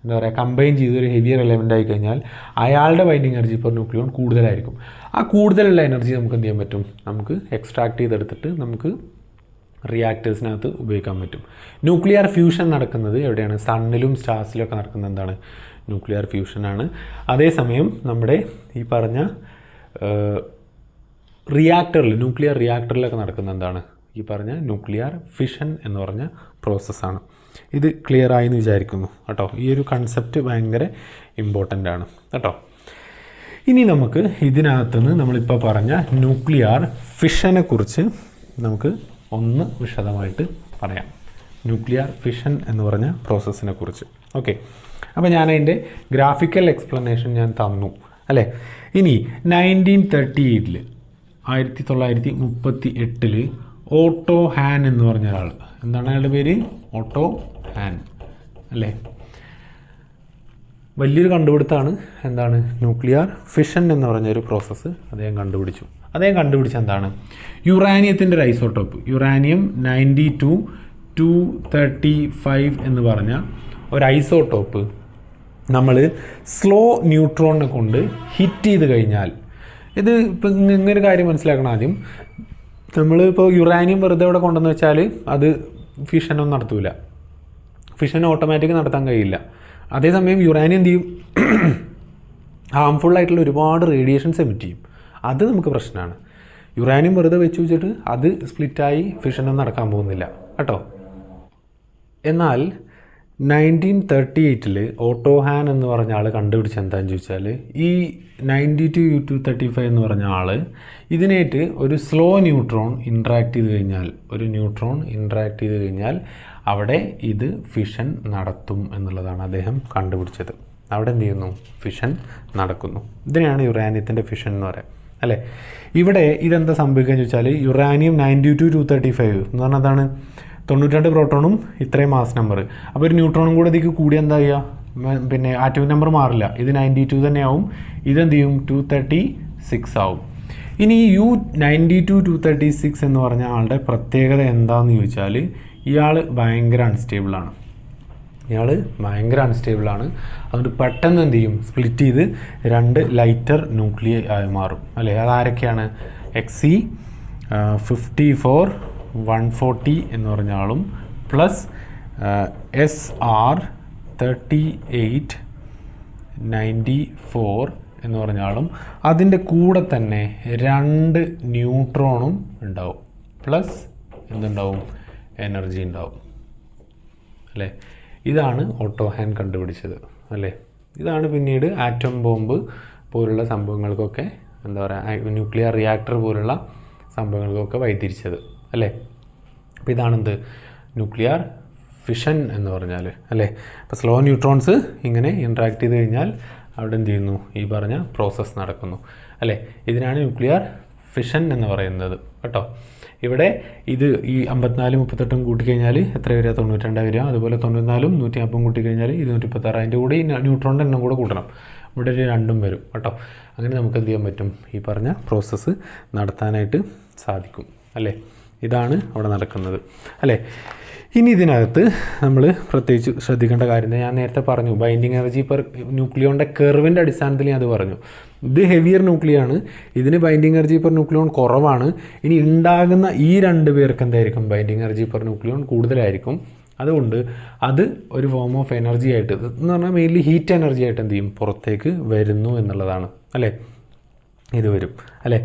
എന്താ പറയുക, കമ്പൈൻ ചെയ്തൊരു ഹെവിയർ എലമെൻ്റ് ആയി കഴിഞ്ഞാൽ അയാളുടെ ബൈൻഡിങ് എനർജി പെർ ന്യൂക്ലിയോൺ കൂടുതലായിരിക്കും. ആ കൂടുതലുള്ള എനർജി നമുക്ക് എന്ത് ചെയ്യാൻ പറ്റും, നമുക്ക് എക്സ്ട്രാക്ട് ചെയ്തെടുത്തിട്ട് നമുക്ക് റിയാക്ടേഴ്സിനകത്ത് ഉപയോഗിക്കാൻ പറ്റും. ന്യൂക്ലിയർ ഫ്യൂഷൻ നടക്കുന്നത് എവിടെയാണ്, സണ്ണിലും സ്റ്റാർസിലും ഒക്കെ നടക്കുന്നത് എന്താണ്, ന്യൂക്ലിയർ ഫ്യൂഷനാണ്. അതേസമയം നമ്മുടെ ഈ പറഞ്ഞ റിയാക്ടറിൽ, ന്യൂക്ലിയർ റിയാക്ടറിലൊക്കെ നടക്കുന്ന എന്താണ്, ഈ പറഞ്ഞ ന്യൂക്ലിയർ ഫിഷൻ എന്ന് പറഞ്ഞ പ്രോസസ്സാണ്. ഇത് ക്ലിയർ ആയെന്ന് വിചാരിക്കുന്നു കേട്ടോ. ഈ ഒരു കൺസെപ്റ്റ് ഭയങ്കര ഇമ്പോർട്ടൻ്റ് ആണ് കേട്ടോ. ഇനി നമുക്ക് ഇതിനകത്തുനിന്ന് നമ്മളിപ്പോൾ പറഞ്ഞ ന്യൂക്ലിയർ ഫിഷനെ കുറിച്ച് നമുക്ക് ഒന്ന് വിശദമായിട്ട് പറയാം. ന്യൂക്ലിയർ ഫിഷൻ എന്ന് പറഞ്ഞ പ്രോസസ്സിനെ കുറിച്ച്. ഓക്കെ, അപ്പോൾ ഞാൻ അതിൻ്റെ ഗ്രാഫിക്കൽ എക്സ്പ്ലനേഷൻ ഞാൻ തന്നു അല്ലേ. ഇനി 1938 1938 ഓട്ടോ ഹാൻ എന്ന് പറഞ്ഞ ഒരാൾ, എന്താണ് അയാളുടെ പേര്, ഓട്ടോ ഹാൻ അല്ലേ. വലിയൊരു കണ്ടുപിടുത്തമാണ്. എന്താണ്, ന്യൂക്ലിയർ ഫിഷൻ എന്ന് പറഞ്ഞൊരു പ്രോസസ്സ് അദ്ദേഹം കണ്ടുപിടിച്ചു. അദ്ദേഹം കണ്ടുപിടിച്ച എന്താണ്, യുറാനിയത്തിൻ്റെ ഒരു ഐസോട്ടോപ്പ്, യുറാനിയം 92-235 എന്ന് പറഞ്ഞ ഒരു ഐസോട്ടോപ്പ് നമ്മൾ സ്ലോ ന്യൂട്രോണിനെ കൊണ്ട് ഹിറ്റ് ചെയ്ത് കഴിഞ്ഞാൽ, ഇത് ഇപ്പം ഇങ്ങനൊരു കാര്യം മനസ്സിലാക്കണം ആദ്യം. നമ്മളിപ്പോൾ യുറാനിയം വെറുതെ ഇവിടെ കൊണ്ടെന്ന് വെച്ചാൽ അത് ഫിഷനൊന്നും നടത്തൂല, ഫിഷൻ ഓട്ടോമാറ്റിക് നടത്താൻ കഴിയില്ല. അതേസമയം യുറാനിയം എന്ത് ചെയ്യും, ഹാംഫുള്ളായിട്ടുള്ള ഒരുപാട് റേഡിയേഷൻസ് എമിറ്റ് ചെയ്യും. അത് നമുക്ക് പ്രശ്നമാണ്. യുറാനിയം വെറുതെ വെച്ച് വെച്ചിട്ട് അത് സ്പ്ലിറ്റായി ഫിഷനൊന്നും നടക്കാൻ പോകുന്നില്ല കേട്ടോ. എന്നാൽ 1938 ഓട്ടോ ഹാൻ എന്ന് പറഞ്ഞ ആൾ കണ്ടുപിടിച്ച എന്താണെന്ന് ചോദിച്ചാൽ, ഈ 92-235 എന്ന് പറഞ്ഞ ആൾ ഇതിനായിട്ട് ഒരു സ്ലോ ന്യൂട്രോൺ ഇൻട്രാക്ട് ചെയ്ത് കഴിഞ്ഞാൽ, ഒരു ന്യൂട്രോൺ ഇൻട്രാക്ട് ചെയ്ത് കഴിഞ്ഞാൽ അവിടെ ഇത് ഫിഷൻ നടത്തും എന്നുള്ളതാണ് അദ്ദേഹം കണ്ടുപിടിച്ചത്. അവിടെ എന്ത് ചെയ്യുന്നു, ഫിഷൻ നടക്കുന്നു. ഇതിനെയാണ് യുറാനിയത്തിൻ്റെ ഫിഷൻ എന്ന് പറയുക അല്ലേ. ഇവിടെ ഇതെന്താ സംഭവിക്കുക എന്ന് ചോദിച്ചാൽ, യുറാനിയം 92-235 എന്ന് പറഞ്ഞാൽ അതാണ് 92 പ്രോട്ടോണും ഇത്രയും മാസ് നമ്പർ. അപ്പോൾ ഒരു ന്യൂട്രോണും കൂടെ ഇതിക്ക് കൂടി എന്താ ചെയ്യുക, പിന്നെ ആറ്റോമിക് നമ്പർ മാറില്ല, ഇത് 92 തന്നെയാവും, ഇതെന്ത് ചെയ്യും 236 ആവും. ഇനി U92-236 എന്ന് പറഞ്ഞ ആളുടെ പ്രത്യേകത എന്താണെന്ന് ചോദിച്ചാൽ ഇയാൾ ഭയങ്കര അൺസ്റ്റേബിളാണ്. അതുകൊണ്ട് പെട്ടെന്ന് എന്ത് ചെയ്യും, സ്പ്ലിറ്റ് ചെയ്ത് 2 ലൈറ്റർ ന്യൂക്ലിയ ആയി മാറും അല്ലേ. അതാരൊക്കെയാണ്? Xe54-140 എന്ന് പറഞ്ഞ ആളും പ്ലസ് SR38-94 എന്ന് പറഞ്ഞ ആളും അതിൻ്റെ കൂടെ തന്നെ 2 ന്യൂട്രോണും ഉണ്ടാവും, പ്ലസ് എന്തുണ്ടാവും? എനർജി ഉണ്ടാവും അല്ലേ. ഇതാണ് ഓട്ടോ ഹാൻ കണ്ടുപിടിച്ചത് അല്ലേ. ഇതാണ് പിന്നീട് ആറ്റം ബോംബ് പോലുള്ള സംഭവങ്ങൾക്കൊക്കെ എന്താ പറയുക, ന്യൂക്ലിയർ റിയാക്ടർ പോലുള്ള സംഭവങ്ങൾക്കൊക്കെ വഴിതിരിച്ചത് അല്ലേ. അപ്പോൾ ഇതാണെന്ത്? ന്യൂക്ലിയർ ഫിഷൻ എന്ന് പറഞ്ഞാൽ അല്ലേ. അപ്പോൾ സ്ലോ ന്യൂട്രോൺസ് ഇങ്ങനെ ഇൻട്രാക്ട് ചെയ്ത് കഴിഞ്ഞാൽ അവിടെ എന്ത് ചെയ്യുന്നു? ഈ പറഞ്ഞ പ്രോസസ്സ് നടക്കുന്നു അല്ലേ. ഇതിനാണ് ന്യൂക്ലിയർ ഫിഷൻ എന്ന് പറയുന്നത് കേട്ടോ. ഇവിടെ ഇത് ഈ 54-38 കൂട്ടിക്കഴിഞ്ഞാൽ എത്ര വരിക? 92 വരിക. അതുപോലെ 94-140 കൂട്ടിക്കഴിഞ്ഞാൽ 236. അതിൻ്റെ കൂടെ ഈ ന്യൂട്രോണിൻ്റെ എണ്ണം കൂടെ കൂട്ടണം. ഇവിടെ ഒരു 2 വരും കേട്ടോ. അങ്ങനെ നമുക്ക് എന്ത് ചെയ്യാൻ പറ്റും? ഈ പറഞ്ഞ പ്രോസസ്സ് നടത്താനായിട്ട് സാധിക്കും അല്ലേ. ഇതാണ് അവിടെ നടക്കുന്നത് അല്ലേ. ഇനി ഇതിനകത്ത് നമ്മൾ പ്രത്യേകിച്ച് ശ്രദ്ധിക്കേണ്ട കാര്യം ഞാൻ നേരത്തെ പറഞ്ഞു, ബൈൻഡിങ് എനർജി പെർ ന്യൂക്ലിയോണിൻ്റെ കർവിൻ്റെ അടിസ്ഥാനത്തിൽ ഞാൻ അത് പറഞ്ഞു. ഇത് ഹെവിയർ ന്യൂക്ലിയാണ്, ഇതിന് ബൈൻഡിങ് എനർജി പെർ ന്യൂക്ലിയോൺ കുറവാണ്. ഇനി ഉണ്ടാകുന്ന ഈ 2 പേർക്ക് എന്തായിരിക്കും? ബൈൻഡിങ് എനർജി പെർ ന്യൂക്ലിയോൺ കൂടുതലായിരിക്കും. അതുകൊണ്ട് അത് ഒരു ഫോം ഓഫ് എനർജി ആയിട്ട് എന്ന് പറഞ്ഞാൽ മെയിൻലി ഹീറ്റ് എനർജി ആയിട്ട് എന്ത് ചെയ്യും? പുറത്തേക്ക് വരുന്നു എന്നുള്ളതാണ് അല്ലേ. ഇത് വരും അല്ലേ.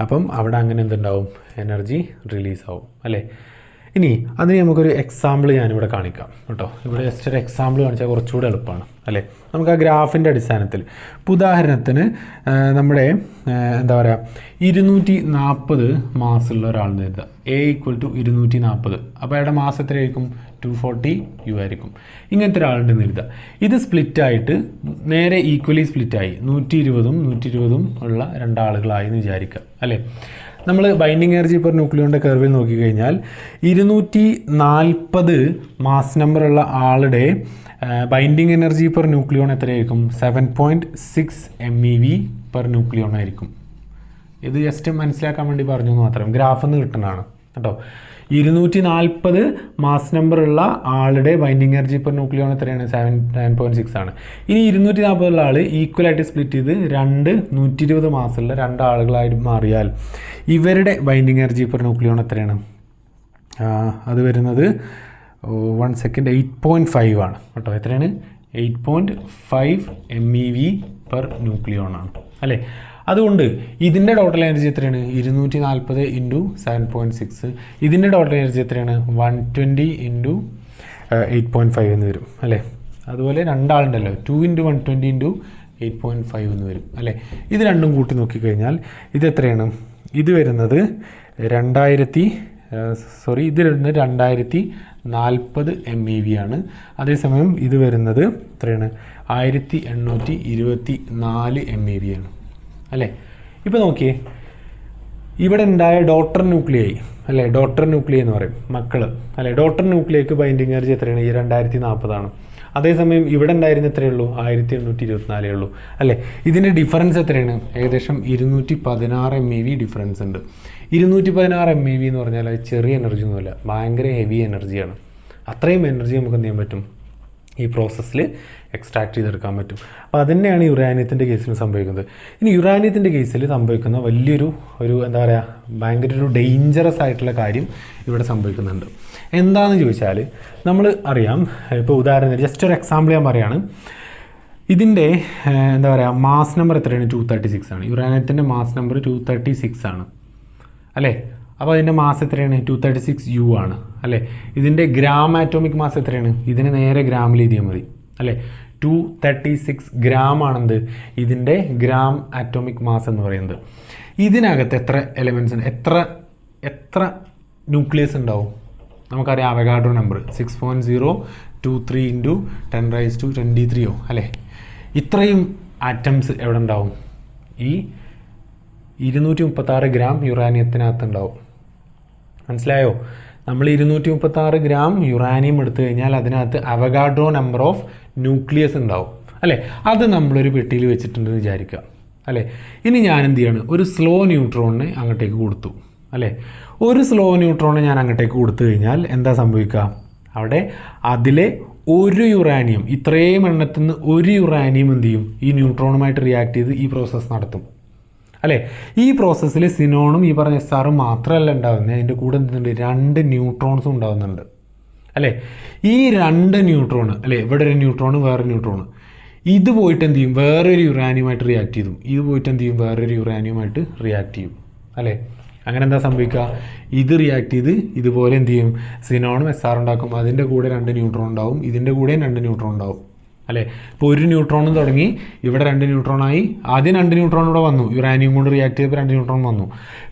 അപ്പം അവിടെ അങ്ങനെ എന്തുണ്ടാവും? എനർജി റിലീസാവും അല്ലേ. ഇനി അതിന് നമുക്കൊരു എക്സാമ്പിൾ ഞാനിവിടെ കാണിക്കാം കേട്ടോ. ഇവിടെ ജസ്റ്റ് ഒരു എക്സാമ്പിൾ കാണിച്ചാൽ കുറച്ചുകൂടെ എളുപ്പമാണ് അല്ലേ. നമുക്ക് ആ ഗ്രാഫിൻ്റെ അടിസ്ഥാനത്തിൽ ഉദാഹരണത്തിന് നമ്മുടെ എന്താ പറയുക 240 മാസുള്ള ഒരാളെന്ന് കരുതുക. A = 240. അപ്പോൾ അയാളുടെ മാസ് എത്രയായിരിക്കും? 240 U ആയിരിക്കും. ഇങ്ങനത്തെ ഒരാളുണ്ടെന്ന് കരുതുക. ഇത് സ്പ്ലിറ്റായിട്ട് നേരെ ഈക്വലി സ്പ്ലിറ്റായി 120ഉം 120ഉം ഉള്ള 2 ആളുകളായി എന്ന് വിചാരിക്കുക അല്ലേ. നമ്മൾ ബൈൻഡിങ് എനർജി പെർ ന്യൂക്ലിയോണിൻ്റെ കർവിൽ നോക്കിക്കഴിഞ്ഞാൽ 240 മാസ് നമ്പറുള്ള ആളുടെ ബൈൻഡിങ് എനർജി പെർ ന്യൂക്ലിയോൺ എത്രയായിരിക്കും? 7.6 MeV പെർ ന്യൂക്ലിയോൺ ആയിരിക്കും. ഇത് ജസ്റ്റ് മനസ്സിലാക്കാൻ വേണ്ടി പറഞ്ഞു എന്ന് മാത്രം, ഗ്രാഫിൽ നിന്ന് കിട്ടുന്നതാണ് കേട്ടോ. 240 മാസ് നമ്പറുള്ള ആളുടെ ബൈൻഡിങ് എനർജി പെർ ന്യൂക്ലിയോൺ എത്രയാണ്? 7.6 ആണ്. ഇനി 240 ഉള്ള ആൾ ഈക്വലായിട്ട് സ്പ്ലിറ്റ് ചെയ്ത് 120 മാസുള്ള 2 ആളുകളായിട്ട് മാറിയാൽ ഇവരുടെ ബൈൻഡിങ് എനർജി പെർ ന്യൂക്ലിയോൺ എത്രയാണ്? അത് വരുന്നത് 1 സെക്കൻഡ് 8.5 ആണ് കേട്ടോ. എത്രയാണ്? 8.5 MeV പെർ ന്യൂക്ലിയോൺ ആണ് അല്ലേ. അതുകൊണ്ട് ഇതിൻ്റെ ടോട്ടൽ എനർജി എത്രയാണ്? 240 × 7.6. ഇതിൻ്റെ ടോട്ടൽ എനർജി എത്രയാണ്? 120 × 8.5 എന്ന് വരും അല്ലേ. അതുപോലെ 2 ആളുണ്ടല്ലോ, 2 × 120 × 8.5 എന്ന് വരും അല്ലേ. ഇത് രണ്ടും കൂട്ടി നോക്കിക്കഴിഞ്ഞാൽ ഇത് എത്രയാണ്? ഇത് വരുന്നത് 2040 MeV ആണ്. അതേസമയം ഇത് വരുന്നത് എത്രയാണ്? 1824 MeV ആണ് അല്ലേ. ഇപ്പോൾ നോക്കിയേ, ഇവിടെ ഉണ്ടായ ഡോട്ടർ ന്യൂക്ലിയായി അല്ലേ. ഡോട്ടർ ന്യൂക്ലിയ എന്ന് പറയും മക്കൾ അല്ലേ. ഡോട്ടർ ന്യൂക്ലിയക്ക് ബൈൻഡിങ് എനർജി എത്രയാണ്? ഈ 2040 ആണ്. അതേസമയം ഇവിടെ ഉണ്ടായിരുന്ന എത്രയേ ഉള്ളൂ? 1824 ഉള്ളൂ അല്ലേ. ഇതിൻ്റെ ഡിഫറൻസ് എത്രയാണ്? ഏകദേശം 216 MeV ഡിഫറൻസ് ഉണ്ട്. 216 MeV എന്ന് പറഞ്ഞാൽ അത് ചെറിയ എനർജി ഒന്നുമല്ല, ഭയങ്കര ഹെവി എനർജിയാണ്. അത്രയും എനർജി നമുക്ക് എന്ത് ചെയ്യാൻ പറ്റും? ഈ പ്രോസസ്സിൽ എക്സ്ട്രാക്ട് ചെയ്തെടുക്കാൻ പറ്റും. അപ്പോൾ അതുതന്നെയാണ് യുറാനിയത്തിൻ്റെ കേസിൽ സംഭവിക്കുന്നത്. ഇനി യുറാനിയത്തിൻ്റെ കേസിൽ സംഭവിക്കുന്ന വലിയൊരു എന്താ പറയുക, ഭയങ്കര ഒരു ഡേഞ്ചറസ് ആയിട്ടുള്ള കാര്യം ഇവിടെ സംഭവിക്കുന്നുണ്ട്. എന്താണെന്ന് ചോദിച്ചാൽ നമ്മൾ അറിയാം, ഇപ്പോൾ ഉദാഹരണത്തിന് ജസ്റ്റ് ഒരു എക്സാമ്പിൾ ഞാൻ പറയുകയാണ്. ഇതിൻ്റെ എന്താ പറയുക മാസ് നമ്പർ എത്രയാണ്? 236 ആണ്. യുറാനിയത്തിൻ്റെ മാസ് നമ്പർ 236 ആണ് അല്ലേ. അപ്പോൾ അതിൻ്റെ മാസ് എത്രയാണ്? 236 U ആണ് അല്ലേ. ഇതിൻ്റെ ഗ്രാം ആറ്റോമിക് മാസ് എത്രയാണ്? ഇതിനെ നേരെ ഗ്രാമിൽ എഴുതിയാൽ മതി അല്ലേ. 236 ഗ്രാം ആണെന്ത് ഇതിൻ്റെ ഗ്രാം ആറ്റോമിക് മാസ് എന്ന് പറയുന്നത്. ഇതിനകത്ത് എത്ര എലമെൻറ്റ്സ് ഉണ്ട്? എത്ര ന്യൂക്ലിയസ് ഉണ്ടാവും? നമുക്കറിയാം അവഗാഡ്രോ നമ്പർ 6.023 × 10⁻23 അല്ലേ. ഇത്രയും ആറ്റംസ് എവിടെ ഉണ്ടാവും? ഈ 236 ഗ്രാം യുറാനിയത്തിനകത്ത് ഉണ്ടാവും. മനസ്സിലായോ? നമ്മൾ 236 ഗ്രാം യുറാനിയം എടുത്തു കഴിഞ്ഞാൽ അതിനകത്ത് അവഗാഡ്രോ നമ്പർ ഓഫ് ന്യൂക്ലിയസ് ഉണ്ടാവും അല്ലേ. അത് നമ്മളൊരു പെട്ടിയിൽ വെച്ചിട്ടുണ്ടെന്ന് വിചാരിക്കുക അല്ലേ. ഇനി ഞാൻ എന്ത് ചെയ്യാണ്, ഒരു സ്ലോ ന്യൂട്രോണിനെ അങ്ങോട്ടേക്ക് കൊടുത്തു അല്ലേ. ഒരു സ്ലോ ന്യൂട്രോണിനെ ഞാൻ അങ്ങോട്ടേക്ക് കൊടുത്തു കഴിഞ്ഞാൽ എന്താ സംഭവിക്കുക, അവിടെ അതിലെ ഒരു യുറാനിയം, ഇത്രയും എണ്ണത്തിൽ നിന്ന് ഒരു യുറാനിയം എന്ത് ചെയ്യും, ഈ ന്യൂട്രോണുമായിട്ട് റിയാക്ട് ചെയ്ത് ഈ പ്രോസസ്സ് നടത്തും അല്ലേ. ഈ പ്രോസസ്സിൽ സിനോണും ഈ പറഞ്ഞ SR മാത്രമല്ല ഉണ്ടാകുന്നത്, അതിൻ്റെ കൂടെ എന്തുണ്ട്, 2 ന്യൂട്രോൺസും ഉണ്ടാകുന്നുണ്ട് അല്ലേ. ഈ 2 ന്യൂട്രോൺ അല്ലേ, ഇവിടെ ഒരു ന്യൂട്രോൺ വേറെ ന്യൂട്രോൺ, ഇത് പോയിട്ട് എന്ത് ചെയ്യും, വേറൊരു യുറാനിയമായിട്ട് റിയാക്ട് ചെയ്തു, ഇത് പോയിട്ട് എന്ത് ചെയ്യും, വേറൊരു യുറാനിയമായിട്ട് റിയാക്ട് ചെയ്യും അല്ലേ. അങ്ങനെ എന്താ സംഭവിക്കുക, ഇത് റിയാക്ട് ചെയ്ത് ഇതുപോലെ എന്ത് ചെയ്യും, സിനോണും SR ഉണ്ടാക്കും, അതിൻ്റെ കൂടെ 2 ന്യൂട്രോൺ ഉണ്ടാവും, ഇതിൻ്റെ കൂടെയും 2 ന്യൂട്രോൺ ഉണ്ടാവും അല്ലേ. ഇപ്പോൾ ഒരു ന്യൂട്രോണും തുടങ്ങി, ഇവിടെ 2 ന്യൂട്രോണായി, ആദ്യം 2 ന്യൂട്രോൺ ഇവിടെ വന്നു, യുറാനിയം കൊണ്ട് റിയാക്ട് ചെയ്തപ്പോൾ 2 ന്യൂട്രോൺ വന്നു,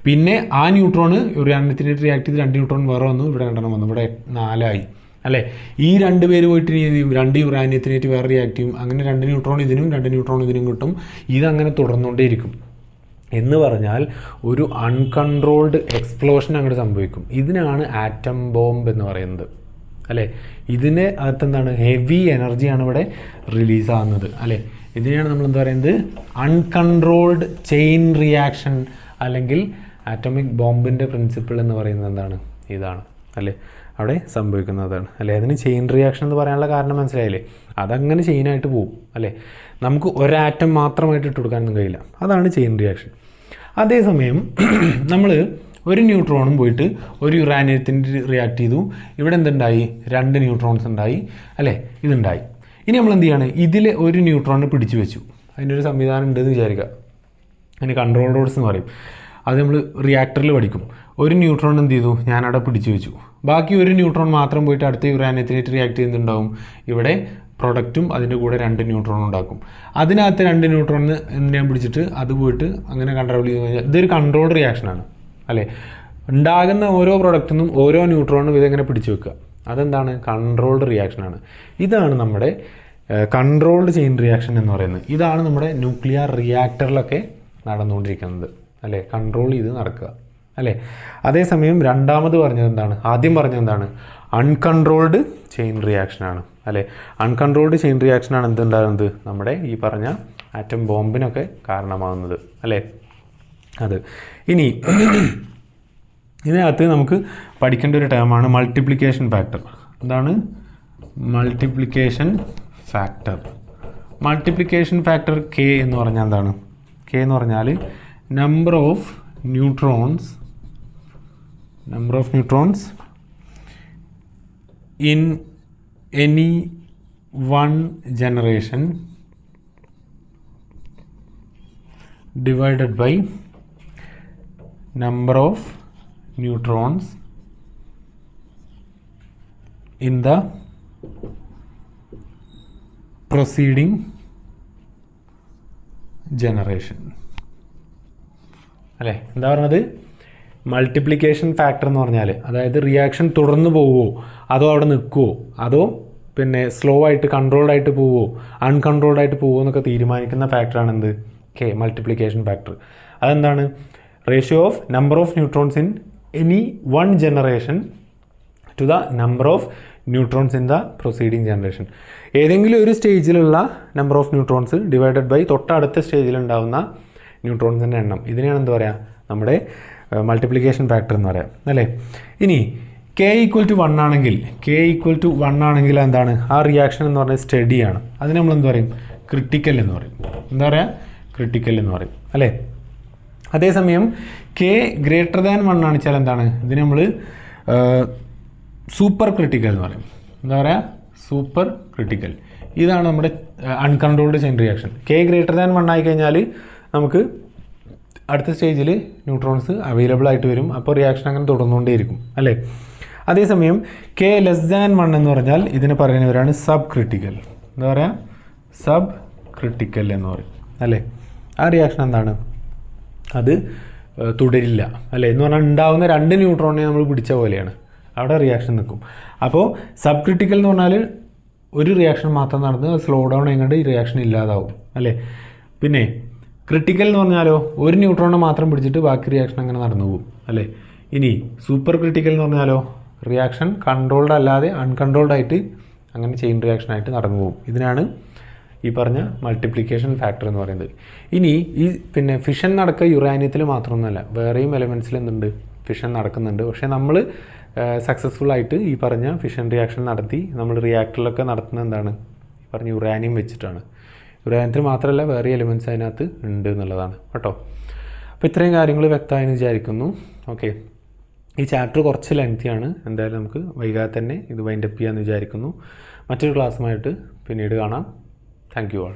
പിന്നെ ആ ന്യൂട്രോൺ യുറാനിയത്തിനായിട്ട് റിയാക്ട് ചെയ്ത് 2 ന്യൂട്രോൺ വേറെ വന്നു, ഇവിടെ 2 വന്നു, ഇവിടെ 4 ആയി അല്ലേ. ഈ 2 പേര് പോയിട്ട് ചെയ്യും, 2 യുറാനിയത്തിനായിട്ട് വേറെ റിയാക്ട് ചെയ്യും, അങ്ങനെ 2 ന്യൂട്രോൺ ഇതിനും 2 ന്യൂട്രോൺ ഇതിനും കിട്ടും, ഇതങ്ങനെ തുടർന്നുകൊണ്ടേയിരിക്കും. എന്ന് പറഞ്ഞാൽ ഒരു അൺകൺട്രോൾഡ് എക്സ്പ്ലോഷൻ അങ്ങോട്ട് സംഭവിക്കും. ഇതിനാണ് ആറ്റം ബോംബ് എന്ന് പറയുന്നത് അല്ലേ. ഇതിന് അകത്ത് എന്താണ്, ഹെവി എനർജിയാണ് ഇവിടെ റിലീസാകുന്നത് അല്ലേ. ഇതിനെയാണ് നമ്മൾ എന്താ പറയുന്നത്, അൺകൺട്രോൾഡ് ചെയിൻ റിയാക്ഷൻ അല്ലെങ്കിൽ ആറ്റോമിക് ബോംബിൻ്റെ പ്രിൻസിപ്പിൾ എന്ന് പറയുന്നത് എന്താണ്, ഇതാണ് അല്ലേ, അവിടെ സംഭവിക്കുന്നതാണ് അല്ലേ. അതിന് ചെയിൻ റിയാക്ഷൻ എന്ന് പറയാനുള്ള കാരണം മനസ്സിലായില്ലേ, അതങ്ങനെ ചെയിനായിട്ട് പോകും അല്ലേ. നമുക്ക് ഒരാറ്റം മാത്രമായിട്ട് ഇട്ട് കൊടുക്കാനൊന്നും കഴിയില്ല, അതാണ് ചെയിൻ റിയാക്ഷൻ. അതേസമയം നമ്മൾ ഒരു ന്യൂട്രോണും പോയിട്ട് ഒരു യുറാനിയത്തിൻ്റെ റിയാക്ട് ചെയ്തു, ഇവിടെ എന്തുണ്ടായി, 2 ന്യൂട്രോൺസ് ഉണ്ടായി അല്ലേ, ഇതുണ്ടായി. ഇനി നമ്മൾ എന്ത് ചെയ്യാണ്, ഇതിൽ ഒരു ന്യൂട്രോണിനെ പിടിച്ചു വെച്ചു, അതിൻ്റെ ഒരു സംവിധാനം ഉണ്ടെന്ന് വിചാരിക്കുക, അതിന് കൺട്രോൾ റോഡ്സ് എന്ന് പറയും, അത് നമ്മൾ റിയാക്ടറിൽ പഠിക്കും. ഒരു ന്യൂട്രോൺ എന്ത് ചെയ്തു, ഞാനവിടെ പിടിച്ചു വെച്ചു, ബാക്കി ഒരു ന്യൂട്രോൺ മാത്രം പോയിട്ട് അടുത്ത യുറാനിയത്തിനായിട്ട് റിയാക്ട് ചെയ്യുന്നുണ്ടാവും, ഇവിടെ പ്രൊഡക്റ്റും അതിൻ്റെ കൂടെ 2 ന്യൂട്രോൺ ഉണ്ടാക്കും. അതിനകത്ത് 2 ന്യൂട്രോണിന് ഞാൻ പിടിച്ചിട്ട് അത് പോയിട്ട് അങ്ങനെ കൺട്രോൾ ചെയ്ത് കഴിഞ്ഞാൽ ഇതൊരു കൺട്രോൾ റിയാക്ഷനാണ് അല്ലേ. ഉണ്ടാകുന്ന ഓരോ പ്രൊഡക്റ്റിനും ഓരോ ന്യൂട്രോണും ഇതെങ്ങനെ പിടിച്ചു വെക്കുക, അതെന്താണ്, കൺട്രോൾഡ് റിയാക്ഷനാണ്. ഇതാണ് നമ്മുടെ കൺട്രോൾഡ് ചെയിൻ റിയാക്ഷൻ എന്ന് പറയുന്നത്. ഇതാണ് നമ്മുടെ ന്യൂക്ലിയർ റിയാക്ടറിലൊക്കെ നടന്നുകൊണ്ടിരിക്കുന്നത് അല്ലേ, കൺട്രോൾ ചെയ്ത് നടക്കുക അല്ലേ. അതേസമയം രണ്ടാമത് പറഞ്ഞത് എന്താണ്, ആദ്യം പറഞ്ഞത് എന്താണ്, അൺകൺട്രോൾഡ് ചെയിൻ റിയാക്ഷനാണ് അല്ലേ. അൺകൺട്രോൾഡ് ചെയിൻ റിയാക്ഷനാണ് എന്തുണ്ടാകുന്നത്, നമ്മുടെ ഈ പറഞ്ഞ ആറ്റം ബോംബിനൊക്കെ കാരണമാകുന്നത് അല്ലേ. അത് ഇനി ഇതിനകത്ത് നമുക്ക് പഠിക്കേണ്ട ഒരു ടേമാണ് മൾട്ടിപ്ലിക്കേഷൻ ഫാക്ടർ. എന്താണ് multiplication factor? Multiplication factor K എന്ന് പറഞ്ഞാൽ എന്താണ്, K എന്ന് പറഞ്ഞാൽ number of neutrons in any one generation divided by number of neutrons in the preceding generation അല്ലേ. എന്താ പറഞ്ഞത്, മൾട്ടിപ്ലിക്കേഷൻ ഫാക്ടർ എന്ന് പറഞ്ഞാൽ അതായത് റിയാക്ഷൻ തുടർന്ന് പോവുമോ അതോ അവിടെ നിൽക്കുമോ അതോ പിന്നെ സ്ലോ ആയിട്ട് കൺട്രോൾഡ് ആയിട്ട് പോവുമോ അൺകൺട്രോൾഡ് ആയിട്ട് പോവുമോ എന്നൊക്കെ തീരുമാനിക്കുന്ന ഫാക്ടറാണ് എന്ത്, K, മൾട്ടിപ്ലിക്കേഷൻ ഫാക്ടർ. അതെന്താണ്, ratio of number of neutrons in any one generation to the number of neutrons in the proceeding generation. ഏതെങ്കിലും ഒരു സ്റ്റേജിലുള്ള number of neutrons divided by തൊട്ടടുത്ത സ്റ്റേജിലുണ്ടാകുന്ന ന്യൂട്രോൺസിൻ്റെ എണ്ണം. ഇതിനെയാണ് എന്താ പറയുക, നമ്മുടെ മൾട്ടിപ്ലിക്കേഷൻ ഫാക്ടർ എന്ന് പറയാം അല്ലേ. ഇനി K = 1 ആണെങ്കിൽ, K = 1 ആണെങ്കിൽ എന്താണ്, ആ റിയാക്ഷൻ എന്ന് പറഞ്ഞാൽ സ്റ്റഡിയാണ്. അതിന് നമ്മൾ എന്ത് പറയും, ക്രിട്ടിക്കൽ എന്ന് പറയും. എന്താ പറയുക, ക്രിട്ടിക്കൽ എന്ന് പറയും അല്ലേ. അതേസമയം K > 1 ആണെച്ചാൽ എന്താണ്, ഇതിന് നമ്മൾ സൂപ്പർ ക്രിട്ടിക്കൽ എന്ന് പറയും. എന്താ പറയുക, സൂപ്പർ ക്രിട്ടിക്കൽ. ഇതാണ് നമ്മുടെ അൺകൺട്രോൾഡ് ചെയിൻ റിയാക്ഷൻ. K > 1 ആയി കഴിഞ്ഞാൽ നമുക്ക് അടുത്ത സ്റ്റേജിൽ ന്യൂട്രോൺസ് അവൈലബിൾ ആയിട്ട് വരും, അപ്പോൾ റിയാക്ഷൻ അങ്ങനെ തുടർന്നുകൊണ്ടേയിരിക്കും അല്ലേ. അതേസമയം K < 1 എന്ന് പറഞ്ഞാൽ ഇതിനെ പറയുന്നവരാണ് സബ് ക്രിട്ടിക്കൽ. എന്താ പറയുക, സബ് ക്രിട്ടിക്കൽ എന്ന് പറയും അല്ലേ. ആ റിയാക്ഷൻ എന്താണ്, അത് തുടരില്ല അല്ലേ. എന്ന് പറഞ്ഞാൽ ഉണ്ടാകുന്ന 2 ന്യൂട്രോണിനെ നമ്മൾ പിടിച്ച പോലെയാണ്, അവിടെ റിയാക്ഷൻ നിൽക്കും. അപ്പോൾ സബ് ക്രിട്ടിക്കൽ എന്ന് പറഞ്ഞാൽ ഒരു റിയാക്ഷൻ മാത്രം നടന്ന് സ്ലോ ഡൗൺ ചെയ്യുന്നത് ഈ റിയാക്ഷൻ ഇല്ലാതാവും അല്ലേ. പിന്നെ ക്രിട്ടിക്കൽ എന്ന് പറഞ്ഞാലോ ഒരു ന്യൂട്രോണിനെ മാത്രം പിടിച്ചിട്ട് ബാക്കി റിയാക്ഷൻ അങ്ങനെ നടന്നു പോകും അല്ലേ. ഇനി സൂപ്പർ ക്രിട്ടിക്കൽ എന്ന് പറഞ്ഞാലോ റിയാക്ഷൻ കൺട്രോൾഡ് അല്ലാതെ അൺകൺട്രോൾഡ് ആയിട്ട് അങ്ങനെ ചെയിൻ റിയാക്ഷനായിട്ട് നടന്നു പോകും. ഇതിനാണ് ഈ പറഞ്ഞ മൾട്ടിപ്ലിക്കേഷൻ ഫാക്ടർ എന്ന് പറയുന്നത്. ഇനി ഈ പിന്നെ ഫിഷൻ നടക്കുക യുറാനിയത്തിൽ മാത്രമൊന്നുമല്ല, വേറെയും എലമെൻറ്റ്സിൽ എന്തുണ്ട്, ഫിഷൻ നടക്കുന്നുണ്ട്. പക്ഷേ നമ്മൾ സക്സസ്ഫുള്ളായിട്ട് ഈ പറഞ്ഞ ഫിഷൻ റിയാക്ഷൻ നടത്തി നമ്മൾ റിയാക്ടറിലൊക്കെ നടത്തുന്നത് എന്താണ്, ഈ പറഞ്ഞ യുറാനിയം വെച്ചിട്ടാണ്. യുറാനിയത്തിൽ മാത്രമല്ല വേറെ എലിമെൻറ്റ്സ് അതിനകത്ത് ഉണ്ട് എന്നുള്ളതാണ് കേട്ടോ. അപ്പോൾ ഇത്രയും കാര്യങ്ങൾ വ്യക്തമായെന്ന് വിചാരിക്കുന്നു. ഓക്കെ, ഈ ചാപ്റ്റർ കുറച്ച് ലെങ്തിയാണ്. എന്തായാലും നമുക്ക് വൈകാതെ തന്നെ ഇത് വൈൻഡപ്പ് ചെയ്യാമെന്ന് വിചാരിക്കുന്നു. മറ്റൊരു ക്ലാസ്സുമായിട്ട് പിന്നീട് കാണാം. Thank you all.